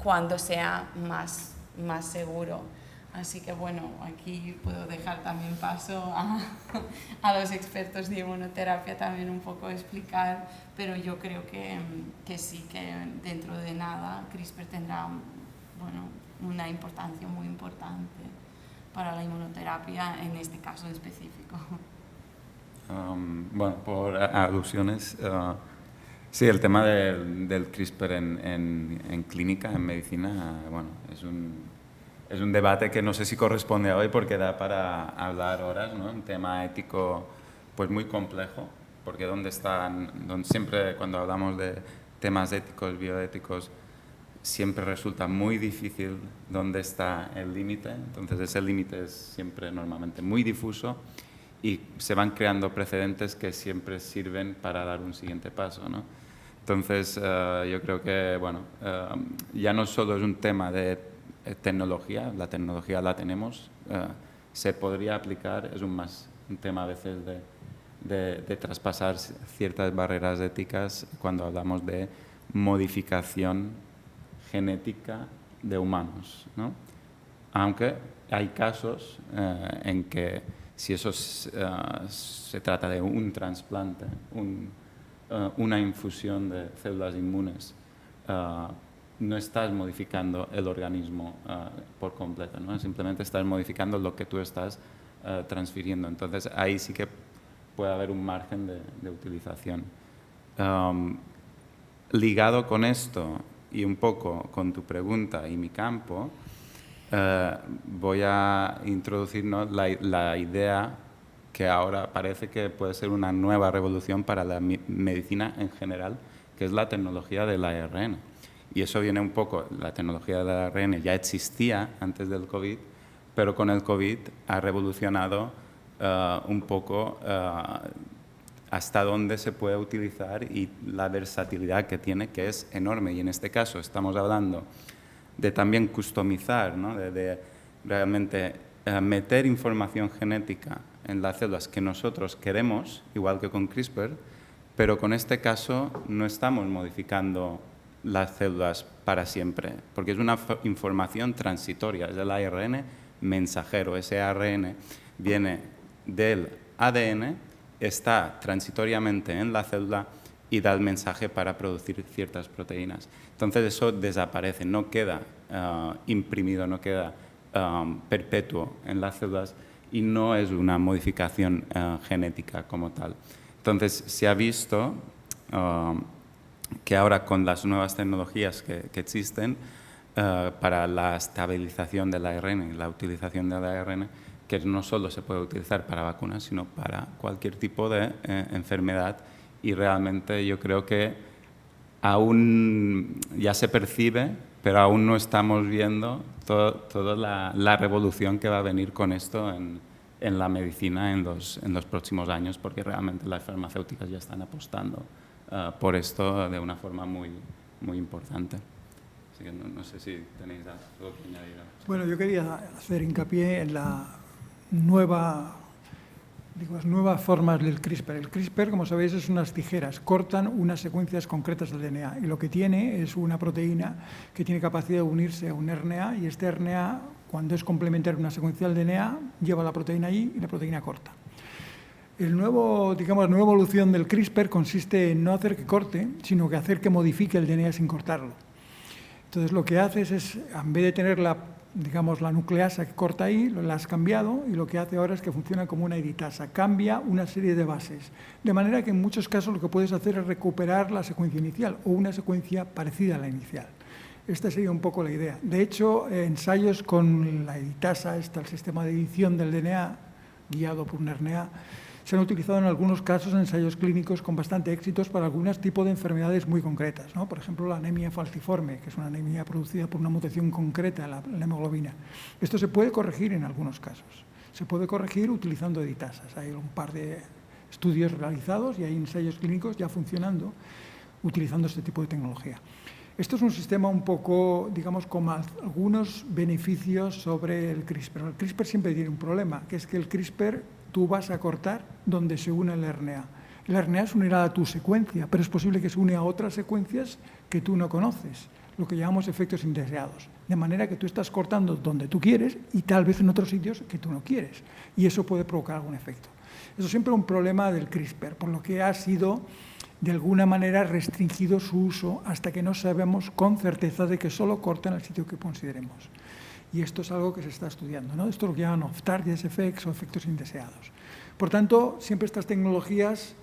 [SPEAKER 7] cuando sea más seguro. Así que bueno, aquí puedo dejar también paso a los expertos de inmunoterapia también un poco explicar, pero yo creo que sí, que dentro de nada CRISPR tendrá una importancia muy importante para la inmunoterapia en este caso en específico.
[SPEAKER 8] Bueno, por alusiones, sí, el tema del CRISPR en clínica, en medicina, bueno, es un debate que no sé si corresponde a hoy porque da para hablar horas, ¿no? Un tema ético pues muy complejo, porque siempre cuando hablamos de temas éticos, bioéticos, siempre resulta muy difícil dónde está el límite. Entonces ese límite es siempre normalmente muy difuso y se van creando precedentes que siempre sirven para dar un siguiente paso, ¿no? Entonces yo creo que ya no solo es un tema de tecnología, la tecnología la tenemos, se podría aplicar, es un tema a veces de traspasar ciertas barreras éticas cuando hablamos de modificación genética de humanos, ¿no? Aunque hay casos en que si eso se trata de un trasplante, una infusión de células inmunes, no estás modificando el organismo por completo, ¿no? Simplemente estás modificando lo que tú estás transfiriendo. Entonces ahí sí que puede haber un margen de utilización. Ligado con esto y un poco con tu pregunta y mi campo, voy a introducirnos la idea que ahora parece que puede ser una nueva revolución para la medicina en general, que es la tecnología del ARN. Y eso viene un poco, la tecnología del ARN ya existía antes del COVID, pero con el COVID ha revolucionado un poco hasta dónde se puede utilizar y la versatilidad que tiene, que es enorme. Y en este caso estamos hablando de también customizar, ¿no? de realmente meter información genética en las células que nosotros queremos, igual que con CRISPR, pero con este caso no estamos modificando las células para siempre, porque es una información transitoria, es el ARN mensajero. Ese ARN viene del ADN, está transitoriamente en la célula y da el mensaje para producir ciertas proteínas. Entonces eso desaparece, no queda imprimido, no queda perpetuo en las células y no es una modificación genética como tal. Entonces se ha visto que ahora con las nuevas tecnologías que existen para la estabilización del ARN y la utilización del ARN, que no solo se puede utilizar para vacunas, sino para cualquier tipo de enfermedad. Y realmente yo creo que aún ya se percibe, pero aún no estamos viendo toda la revolución que va a venir con esto en la medicina en los próximos años, porque realmente las farmacéuticas ya están apostando por esto de una forma muy, muy importante. Así que no sé si tenéis algo que añadir.
[SPEAKER 2] Bueno, yo quería hacer hincapié en las nuevas formas del CRISPR. El CRISPR, como sabéis, es unas tijeras, cortan unas secuencias concretas del DNA y lo que tiene es una proteína que tiene capacidad de unirse a un RNA y este RNA, cuando es complementario a una secuencia del DNA, lleva la proteína ahí y la proteína corta. La nueva evolución del CRISPR consiste en no hacer que corte, sino que hacer que modifique el DNA sin cortarlo. Entonces, lo que haces es, en vez de tener la nucleasa que corta ahí, la has cambiado y lo que hace ahora es que funciona como una editasa. Cambia una serie de bases. De manera que en muchos casos lo que puedes hacer es recuperar la secuencia inicial o una secuencia parecida a la inicial. Esta sería un poco la idea. De hecho, ensayos con la editasa, el sistema de edición del DNA, guiado por un RNA, Se han utilizado en algunos casos en ensayos clínicos con bastante éxitos para algunos tipos de enfermedades muy concretas, ¿no? Por ejemplo, la anemia falciforme, que es una anemia producida por una mutación concreta en la hemoglobina. Esto se puede corregir en algunos casos. Se puede corregir utilizando editasas. Hay un par de estudios realizados y hay ensayos clínicos ya funcionando utilizando este tipo de tecnología. Esto es un sistema un poco, digamos, con algunos beneficios sobre el CRISPR. El CRISPR siempre tiene un problema, que es que el CRISPR tú vas a cortar donde se une el RNA. El RNA se unirá a tu secuencia, pero es posible que se une a otras secuencias que tú no conoces, lo que llamamos efectos indeseados. De manera que tú estás cortando donde tú quieres y tal vez en otros sitios que tú no quieres. Y eso puede provocar algún efecto. Eso siempre es un problema del CRISPR, por lo que ha sido de alguna manera restringido su uso hasta que no sabemos con certeza de que solo corta en el sitio que consideremos. Y esto es algo que se está estudiando, ¿no? Esto es lo que llaman off-target effects o efectos indeseados. Por tanto, siempre estas tecnologías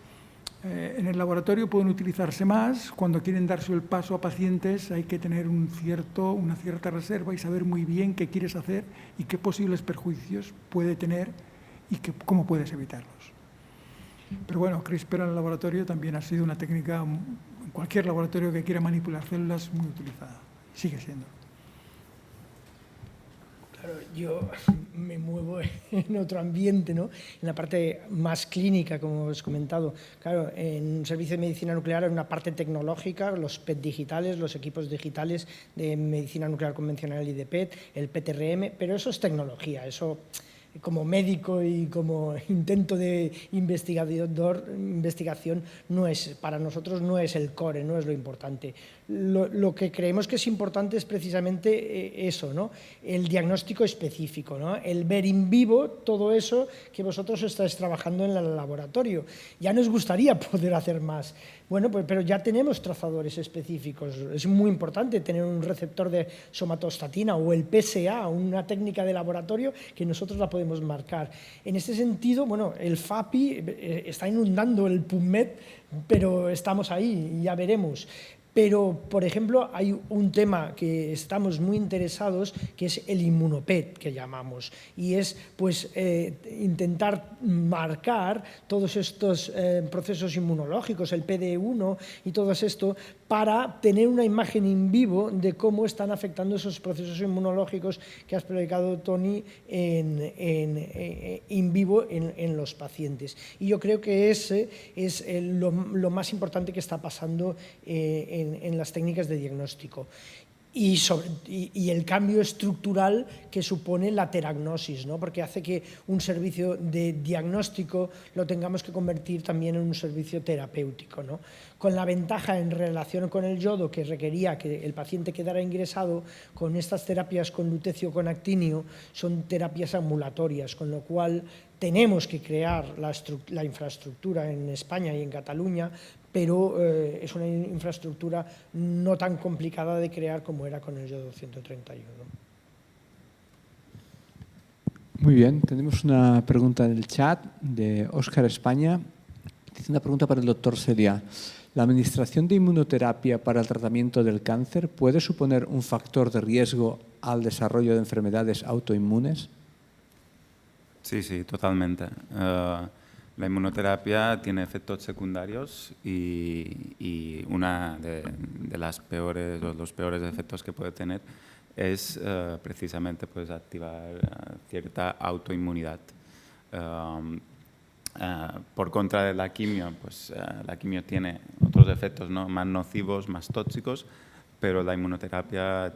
[SPEAKER 2] en el laboratorio pueden utilizarse más. Cuando quieren darse el paso a pacientes hay que tener una cierta reserva y saber muy bien qué quieres hacer y qué posibles perjuicios puede tener y cómo puedes evitarlos. Pero bueno, CRISPR en el laboratorio también ha sido una técnica, en cualquier laboratorio que quiera manipular células, muy utilizada. Sigue siendo.
[SPEAKER 9] Claro, yo me muevo en otro ambiente, ¿no? En la parte más clínica, como os he comentado. Claro, en un servicio de medicina nuclear hay una parte tecnológica, los PET digitales, los equipos digitales de medicina nuclear convencional y de PET, el PTRM, pero eso es tecnología, eso como médico y como intento de investigación para nosotros no es el core, no es lo importante. Lo que creemos que es importante es precisamente eso, ¿no? El diagnóstico específico, ¿no? El ver in vivo todo eso que vosotros estáis trabajando en el laboratorio. Ya nos gustaría poder hacer más. Bueno, pues, pero ya tenemos trazadores específicos. Es muy importante tener un receptor de somatostatina o el PSA, una técnica de laboratorio que nosotros la podemos marcar. En este sentido, bueno, el FAPI está inundando el PubMed, pero estamos ahí y ya veremos. Pero, por ejemplo, hay un tema que estamos muy interesados, que es el inmunopet, que llamamos, y es pues, intentar marcar todos estos procesos inmunológicos, el PD1 y todo esto, para tener una imagen in vivo de cómo están afectando esos procesos inmunológicos que has explicado, Toni, in vivo en los pacientes. Y yo creo que ese es lo más importante que está pasando en las técnicas de diagnóstico. Y el cambio estructural que supone la teragnosis, ¿no? Porque hace que un servicio de diagnóstico lo tengamos que convertir también en un servicio terapéutico, ¿no? Con la ventaja en relación con el yodo que requería que el paciente quedara ingresado, con estas terapias con lutecio con actinio son terapias ambulatorias, con lo cual tenemos que crear la infraestructura en España y en Cataluña, pero es una infraestructura no tan complicada de crear como era con el yodo 131.
[SPEAKER 6] Muy bien, tenemos una pregunta en el chat de Óscar España. Dice una pregunta para el doctor Celia. ¿La administración de inmunoterapia para el tratamiento del cáncer puede suponer un factor de riesgo al desarrollo de enfermedades autoinmunes?
[SPEAKER 8] Sí, sí, totalmente. La inmunoterapia tiene efectos secundarios y una de los peores efectos que puede tener es precisamente pues, activar cierta autoinmunidad. Por contra de la quimio, pues la quimio tiene otros efectos, ¿no? Más nocivos, más tóxicos, pero la inmunoterapia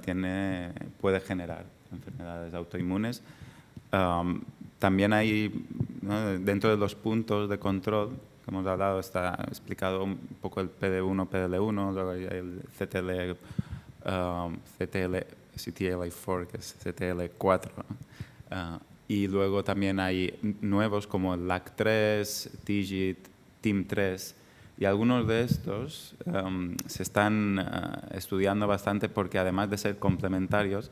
[SPEAKER 8] puede generar enfermedades autoinmunes. También hay, ¿no? Dentro de los puntos de control que hemos hablado, está explicado un poco el PD1, PDL1, luego hay el CTLA4, que es CTL4. Y luego también hay nuevos como el LAC3, TIGIT, TIM3, y algunos de estos se están estudiando bastante porque además de ser complementarios,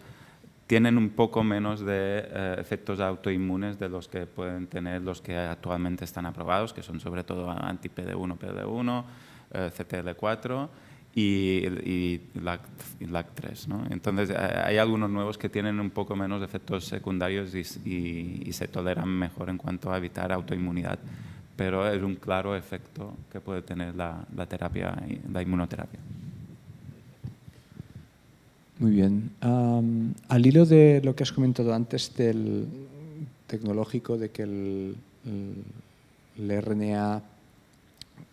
[SPEAKER 8] tienen un poco menos de efectos autoinmunes de los que pueden tener los que actualmente están aprobados, que son sobre todo anti-PD1, PDL1, CTL4 y LAC3, ¿no? Entonces, hay algunos nuevos que tienen un poco menos de efectos secundarios y se toleran mejor en cuanto a evitar autoinmunidad. pero es un claro efecto que puede tener la terapia, la inmunoterapia.
[SPEAKER 6] Muy bien. Al hilo de lo que has comentado antes del tecnológico, de que el RNA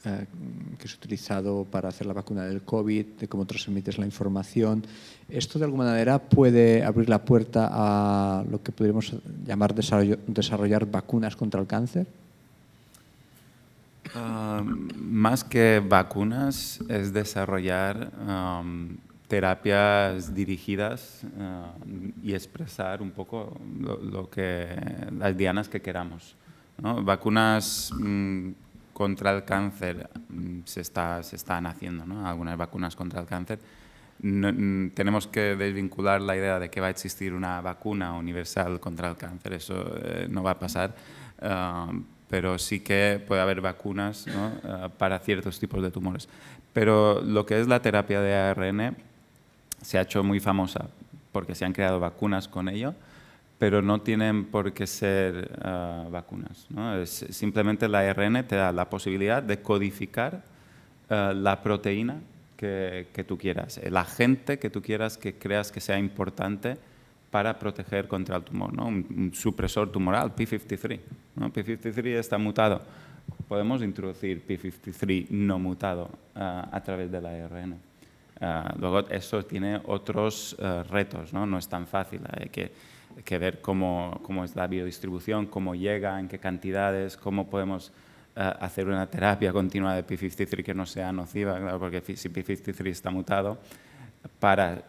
[SPEAKER 6] que es utilizado para hacer la vacuna del COVID, de cómo transmites la información, ¿esto de alguna manera puede abrir la puerta a lo que podríamos llamar desarrollar vacunas contra el cáncer?
[SPEAKER 8] Más que vacunas, es desarrollar terapias dirigidas y expresar un poco las dianas que queramos, ¿no? Vacunas contra el cáncer se están haciendo, ¿no? Algunas vacunas contra el cáncer. Tenemos que desvincular la idea de que va a existir una vacuna universal contra el cáncer, eso no va a pasar, pero sí que puede haber vacunas, ¿no? Para ciertos tipos de tumores. Pero lo que es la terapia de ARN se ha hecho muy famosa porque se han creado vacunas con ello, pero no tienen por qué ser vacunas, ¿no? Simplemente la ARN te da la posibilidad de codificar la proteína que tú quieras, el agente que tú quieras que creas que sea importante para proteger contra el tumor, ¿no? Un supresor tumoral, P53, ¿no? P53 está mutado. Podemos introducir P53 no mutado a través de la ARN. Luego eso tiene otros retos, ¿no? No es tan fácil, hay que ver cómo es la biodistribución, cómo llega, en qué cantidades, cómo podemos hacer una terapia continua de P53 que no sea nociva, claro, porque si P53 está mutado, para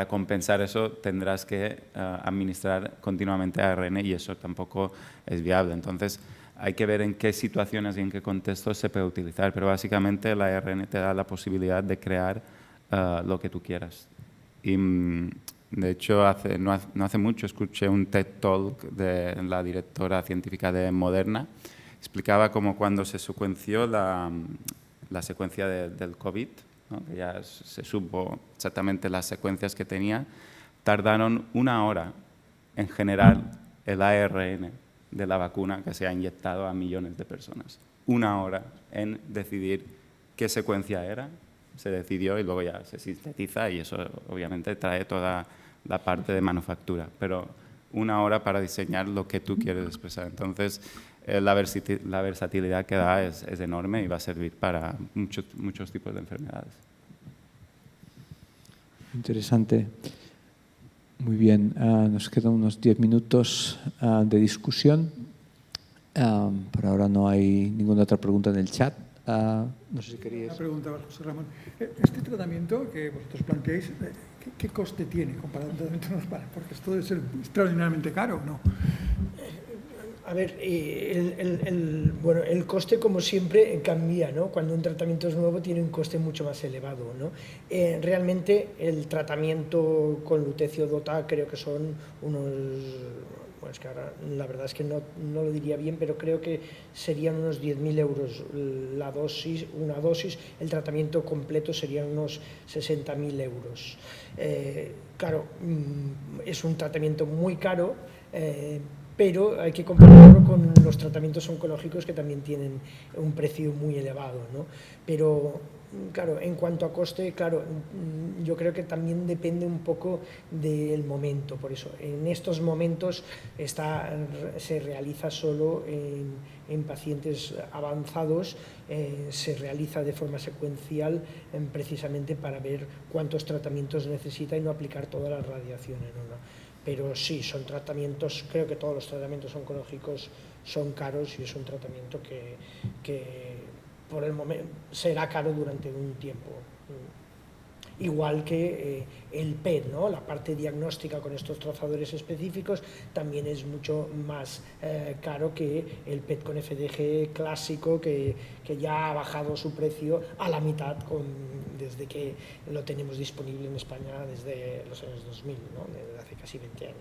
[SPEAKER 8] compensar eso tendrás que administrar continuamente ARN y eso tampoco es viable. Entonces, hay que ver en qué situaciones y en qué contextos se puede utilizar, pero básicamente la ARN te da la posibilidad de crear lo que tú quieras. Y, de hecho, no hace mucho escuché un TED Talk de la directora científica de Moderna. Explicaba cómo cuando se secuenció la secuencia del COVID, ¿no? Que ya se supo exactamente las secuencias que tenía, tardaron 1 hora en generar el ARN de la vacuna que se ha inyectado a millones de personas. 1 hora en decidir qué secuencia era, se decidió y luego ya se sintetiza y eso obviamente trae toda la parte de manufactura, pero 1 hora para diseñar lo que tú quieres expresar. Entonces, la versatilidad que da es enorme y va a servir para muchos tipos de enfermedades.
[SPEAKER 6] Interesante. Muy bien, nos quedan unos 10 minutos de discusión. Por ahora no hay ninguna otra pregunta en el chat. No sé si querías...
[SPEAKER 2] Una pregunta, José Ramón. Este tratamiento que vosotros planteáis, ¿qué coste tiene comparado a un tratamiento normal? Porque esto debe ser extraordinariamente caro, ¿no?
[SPEAKER 9] A ver, bueno, el coste, como siempre, cambia, ¿no? Cuando un tratamiento es nuevo tiene un coste mucho más elevado, ¿no? Realmente el tratamiento con lutecio DOTA creo que son unos... Bueno, es que ahora la verdad es que no lo diría bien, pero creo que serían unos 10.000 euros una dosis, el tratamiento completo serían unos 60.000 euros. Claro, es un tratamiento muy caro, pero hay que compararlo con los tratamientos oncológicos que también tienen un precio muy elevado, ¿no? Pero, claro, en cuanto a coste, claro, yo creo que también depende un poco del momento. Por eso, en estos momentos se realiza solo en pacientes avanzados, se realiza de forma secuencial precisamente para ver cuántos tratamientos necesita y no aplicar todas las radiaciones, ¿no? Pero sí, son tratamientos, creo que todos los tratamientos oncológicos son caros y es un tratamiento que por el momento será caro durante un tiempo. Igual que el PET, ¿no? La parte diagnóstica con estos trazadores específicos también es mucho más caro que el PET con FDG clásico, que ya ha bajado su precio a la mitad desde que lo tenemos disponible en España desde los años 2000, ¿no? Desde hace casi 20 años.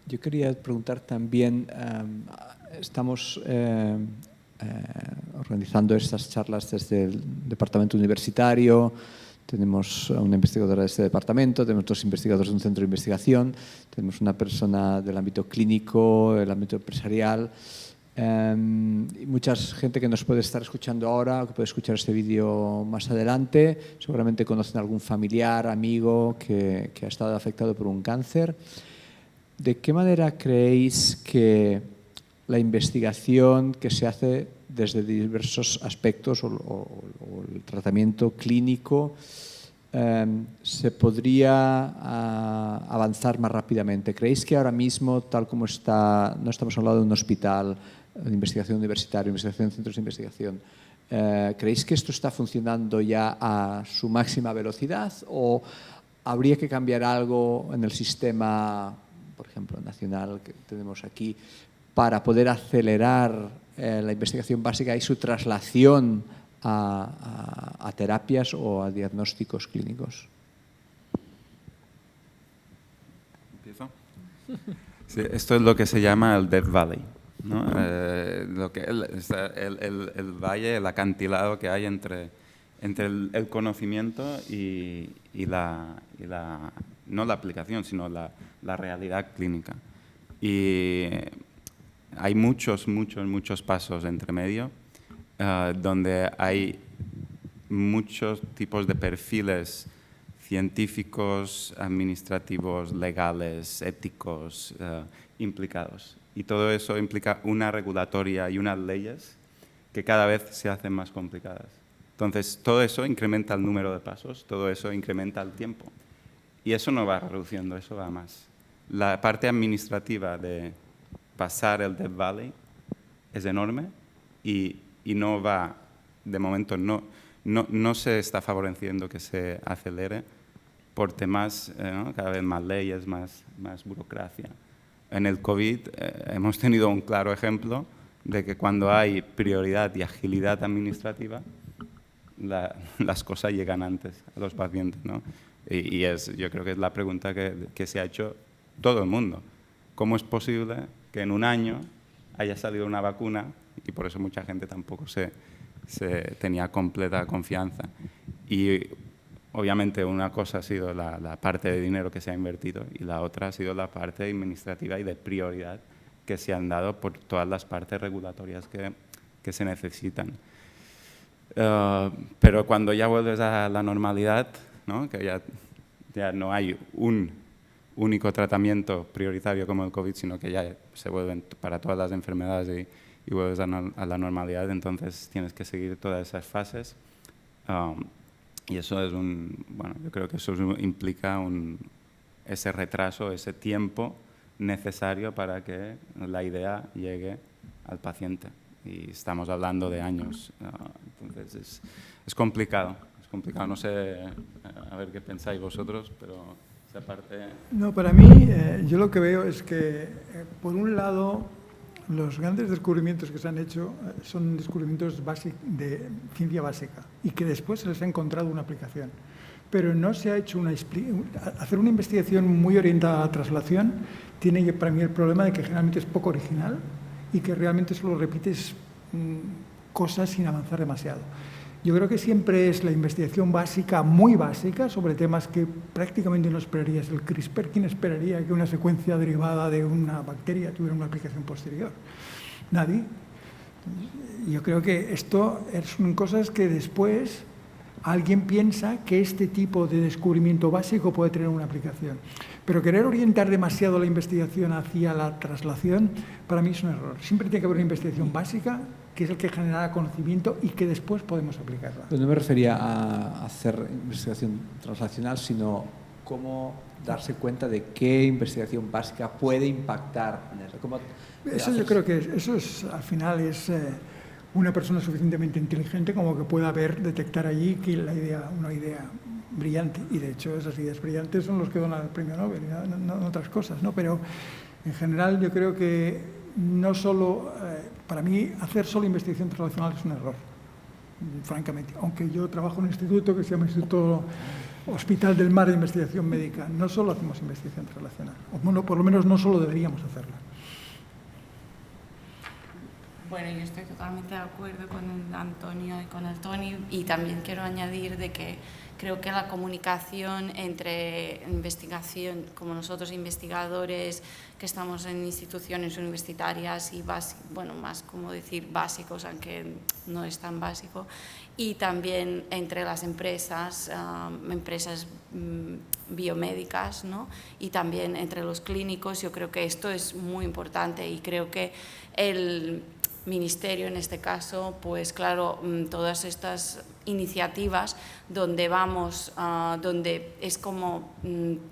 [SPEAKER 6] Yo quería preguntar también, estamos organizando estas charlas desde el departamento universitario, tenemos a una investigadora de este departamento, tenemos 2 investigadores de un centro de investigación, tenemos una persona del ámbito clínico, el ámbito empresarial, y mucha gente que nos puede estar escuchando ahora, que puede escuchar este vídeo más adelante, seguramente conocen a algún familiar, amigo que ha estado afectado por un cáncer. ¿De qué manera creéis que la investigación que se hace desde diversos aspectos o el tratamiento clínico se podría avanzar más rápidamente? ¿Creéis que ahora mismo, tal como está, no estamos hablando de un hospital de investigación universitaria, investigación en centros de investigación, ¿creéis que esto está funcionando ya a su máxima velocidad o habría que cambiar algo en el sistema, por ejemplo, nacional que tenemos aquí, para poder acelerar la investigación básica y su traslación a terapias o a diagnósticos clínicos?
[SPEAKER 8] ¿Empiezo? Sí, esto es lo que se llama el Death Valley, ¿no? El valle, el acantilado que hay entre el conocimiento y no la aplicación, sino la realidad clínica. Y hay muchos pasos entre medio, donde hay muchos tipos de perfiles científicos, administrativos, legales, éticos implicados. Y todo eso implica una regulatoria y unas leyes que cada vez se hacen más complicadas. Entonces, todo eso incrementa el número de pasos, todo eso incrementa el tiempo. Y eso no va reduciendo, eso va más. La parte administrativa de pasar el Death Valley es enorme y no va, de momento, no se está favoreciendo que se acelere por temas, ¿no? Cada vez más leyes, más burocracia. En el COVID hemos tenido un claro ejemplo de que cuando hay prioridad y agilidad administrativa, las cosas llegan antes a los pacientes, ¿no? Yo creo que es la pregunta que se ha hecho todo el mundo. ¿Cómo es posible que en un año haya salido una vacuna? Y por eso mucha gente tampoco se tenía completa confianza. Y obviamente una cosa ha sido la parte de dinero que se ha invertido y la otra ha sido la parte administrativa y de prioridad que se han dado por todas las partes regulatorias que se necesitan. Pero cuando ya vuelves a la normalidad, ¿no? Que ya no hay un único tratamiento prioritario como el COVID, sino que ya se vuelven para todas las enfermedades y vuelves a la normalidad, entonces tienes que seguir todas esas fases. Y eso es yo creo que eso implica ese retraso, ese tiempo necesario para que la idea llegue al paciente. Y estamos hablando de años, entonces es complicado. No sé, a ver qué pensáis vosotros, pero esa parte...
[SPEAKER 2] No, para mí, yo lo que veo es que, por un lado, los grandes descubrimientos que se han hecho son descubrimientos de ciencia básica y que después se les ha encontrado una aplicación. Pero no se ha hecho hacer una investigación muy orientada a la traslación tiene para mí el problema de que generalmente es poco original y que realmente solo repites cosas sin avanzar demasiado. Yo creo que siempre es la investigación básica, muy básica, sobre temas que prácticamente no esperarías. El CRISPR, ¿quién esperaría que una secuencia derivada de una bacteria tuviera una aplicación posterior? Nadie. Yo creo que esto son cosas que después alguien piensa que este tipo de descubrimiento básico puede tener una aplicación. Pero querer orientar demasiado la investigación hacia la traslación, para mí es un error. Siempre tiene que haber una investigación básica, que es el que genera conocimiento y que después podemos aplicarla.
[SPEAKER 6] No me refería a hacer investigación translacional, sino cómo darse cuenta de qué investigación básica puede impactar en eso.
[SPEAKER 2] Eso yo creo que al final es una persona suficientemente inteligente como que pueda detectar allí que una idea brillante. Y de hecho esas ideas brillantes son los que donan el premio Nobel, no otras cosas, ¿no? Pero en general yo creo que no solo, para mí, hacer solo investigación translacional es un error, francamente. Aunque yo trabajo en un instituto que se llama Instituto Hospital del Mar de Investigación Médica, no solo hacemos investigación translacional, o por lo menos no solo deberíamos hacerla.
[SPEAKER 7] Bueno, yo estoy totalmente de acuerdo con Antonio y con el Tony, y también quiero añadir de que creo que la comunicación entre investigación, como nosotros investigadores que estamos en instituciones universitarias y bueno, más como decir básicos, aunque no es tan básico, y también entre las empresas, biomédicas, ¿no? Y también entre los clínicos, yo creo que esto es muy importante, y creo que el Ministerio en este caso, pues claro, todas estas iniciativas donde vamos, donde es como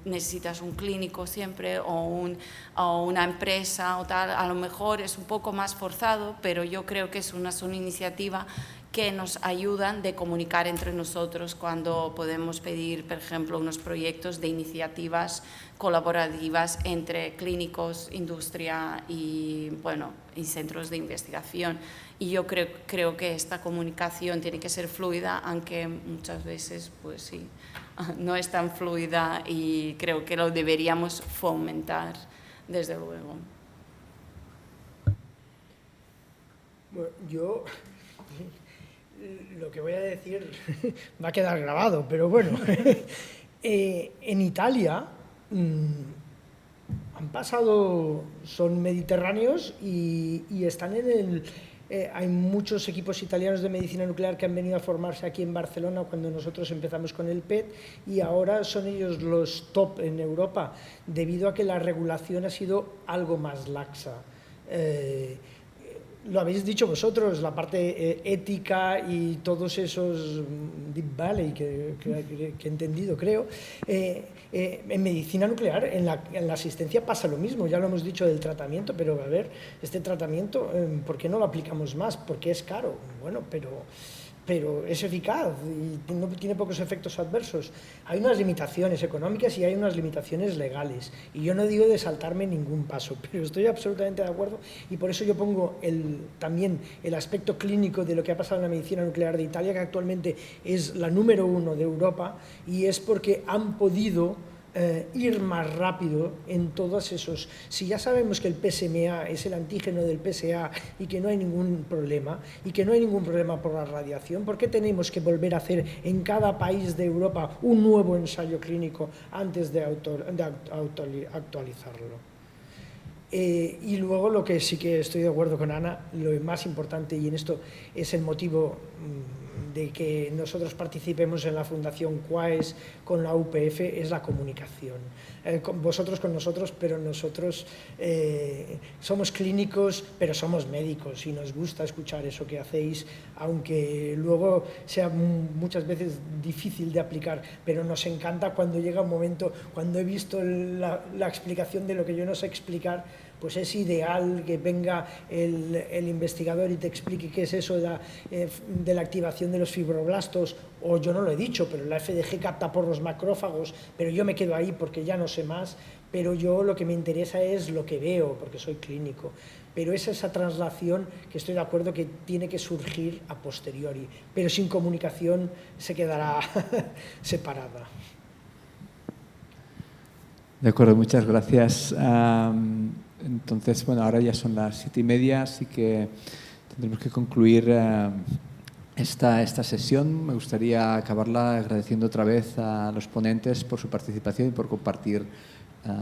[SPEAKER 7] necesitas un clínico siempre o una empresa o tal, a lo mejor es un poco más forzado, pero yo creo que es una iniciativa que nos ayudan de comunicar entre nosotros cuando podemos pedir, por ejemplo, unos proyectos de iniciativas colaborativas entre clínicos, industria y, bueno, y centros de investigación. Y yo creo que esta comunicación tiene que ser fluida, aunque muchas veces, pues sí, no es tan fluida, y creo que lo deberíamos fomentar, desde luego.
[SPEAKER 9] Bueno, yo lo que voy a decir va a quedar grabado, pero bueno, en Italia han pasado, son mediterráneos y están en el... hay muchos equipos italianos de medicina nuclear que han venido a formarse aquí en Barcelona cuando nosotros empezamos con el PET, y ahora son ellos los top en Europa, debido a que la regulación ha sido algo más laxa. Lo habéis dicho vosotros, la parte ética y todos esos Deep Valley que he entendido, creo. En medicina nuclear, en la asistencia pasa lo mismo, ya lo hemos dicho del tratamiento, pero a ver, este tratamiento, ¿por qué no lo aplicamos más? Porque es caro, bueno, pero es eficaz y no tiene pocos efectos adversos. Hay unas limitaciones económicas y hay unas limitaciones legales, y yo no digo de saltarme ningún paso, pero estoy absolutamente de acuerdo, y por eso yo pongo también el aspecto clínico de lo que ha pasado en la medicina nuclear de Italia, que actualmente es la número 1 de Europa, y es porque han podido ir más rápido en todos esos... Si ya sabemos que el PSMA es el antígeno del PSA y que no hay ningún problema, y que no hay ningún problema por la radiación, ¿por qué tenemos que volver a hacer en cada país de Europa un nuevo ensayo clínico antes de actualizarlo? Y luego lo que sí que estoy de acuerdo con Ana, lo más importante, y en esto es el motivo de que nosotros participemos en la Fundación QUAES con la UPF, es la comunicación. Vosotros con nosotros, pero nosotros somos clínicos, pero somos médicos, y nos gusta escuchar eso que hacéis, aunque luego sea muchas veces difícil de aplicar, pero nos encanta cuando llega un momento, cuando he visto la explicación de lo que yo no sé explicar, pues es ideal que venga el investigador y te explique qué es eso de la activación de los fibroblastos, o yo no lo he dicho, pero la FDG capta por los macrófagos, pero yo me quedo ahí porque ya no sé más, pero yo lo que me interesa es lo que veo, porque soy clínico. Pero es esa traslación que estoy de acuerdo que tiene que surgir a posteriori, pero sin comunicación se quedará separada.
[SPEAKER 6] De acuerdo, muchas gracias. Entonces, bueno, ahora ya son las 7:30, así que tendremos que concluir esta sesión. Me gustaría acabarla agradeciendo otra vez a los ponentes por su participación y por compartir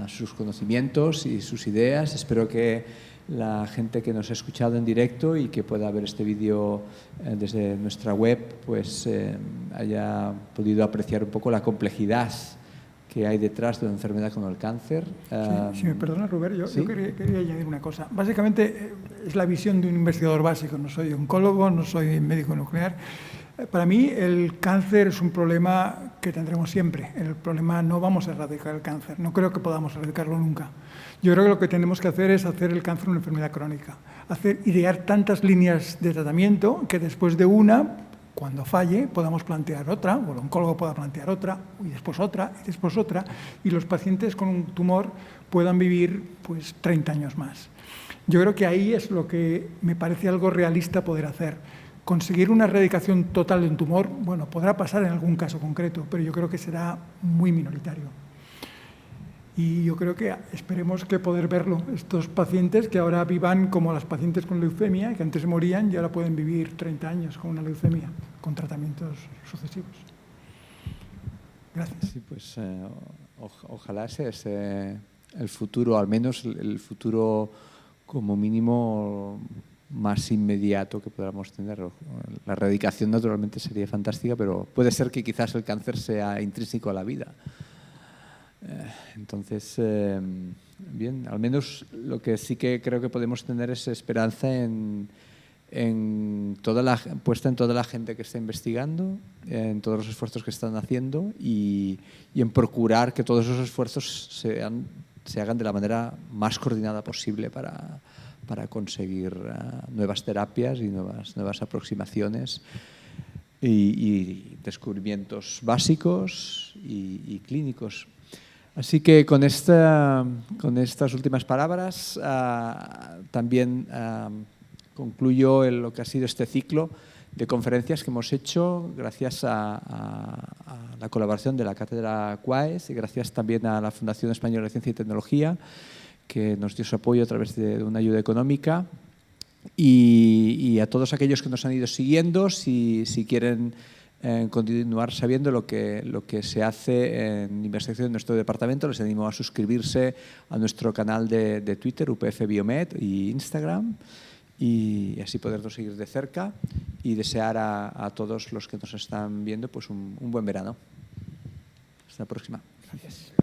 [SPEAKER 6] sus conocimientos y sus ideas. Espero que la gente que nos ha escuchado en directo y que pueda ver este vídeo desde nuestra web, pues haya podido apreciar un poco la complejidad que hay detrás de una enfermedad como el cáncer.
[SPEAKER 2] Si me perdonas, Robert,
[SPEAKER 6] ¿sí?
[SPEAKER 2] yo quería añadir una cosa. Básicamente es la visión de un investigador básico. No soy oncólogo, no soy médico nuclear. Para mí el cáncer es un problema que tendremos siempre. El problema, no vamos a erradicar el cáncer. No creo que podamos erradicarlo nunca. Yo creo que lo que tenemos que hacer es hacer el cáncer una enfermedad crónica. Idear tantas líneas de tratamiento que después de una, cuando falle, podamos plantear otra, o el oncólogo pueda plantear otra, y después otra, y los pacientes con un tumor puedan vivir pues 30 años más. Yo creo que ahí es lo que me parece algo realista poder hacer. Conseguir una erradicación total de un tumor, bueno, podrá pasar en algún caso concreto, pero yo creo que será muy minoritario. Y yo creo que esperemos que poder verlo, estos pacientes que ahora vivan como las pacientes con leucemia, que antes morían y ahora pueden vivir 30 años con una leucemia, con tratamientos sucesivos. Gracias.
[SPEAKER 6] Sí, pues ojalá ese el futuro, al menos el futuro como mínimo más inmediato que podamos tener. La erradicación naturalmente sería fantástica, pero puede ser que quizás el cáncer sea intrínseco a la vida. Entonces, bien, al menos lo que sí que creo que podemos tener es esperanza puesta en toda la gente que está investigando, en todos los esfuerzos que están haciendo y en procurar que todos esos esfuerzos se hagan de la manera más coordinada posible para conseguir nuevas terapias y nuevas aproximaciones y descubrimientos básicos y clínicos. Así que con estas últimas palabras también concluyo lo que ha sido este ciclo de conferencias que hemos hecho gracias a la colaboración de la Cátedra QUAES y gracias también a la Fundación Española de Ciencia y Tecnología, que nos dio su apoyo a través de una ayuda económica, y a todos aquellos que nos han ido siguiendo. Si quieren continuar sabiendo lo que se hace en investigación en nuestro departamento, les animo a suscribirse a nuestro canal de Twitter, UPF Biomed, y Instagram, y así podernos seguir de cerca y desear a todos los que nos están viendo pues un buen verano. Hasta la próxima.
[SPEAKER 2] Gracias.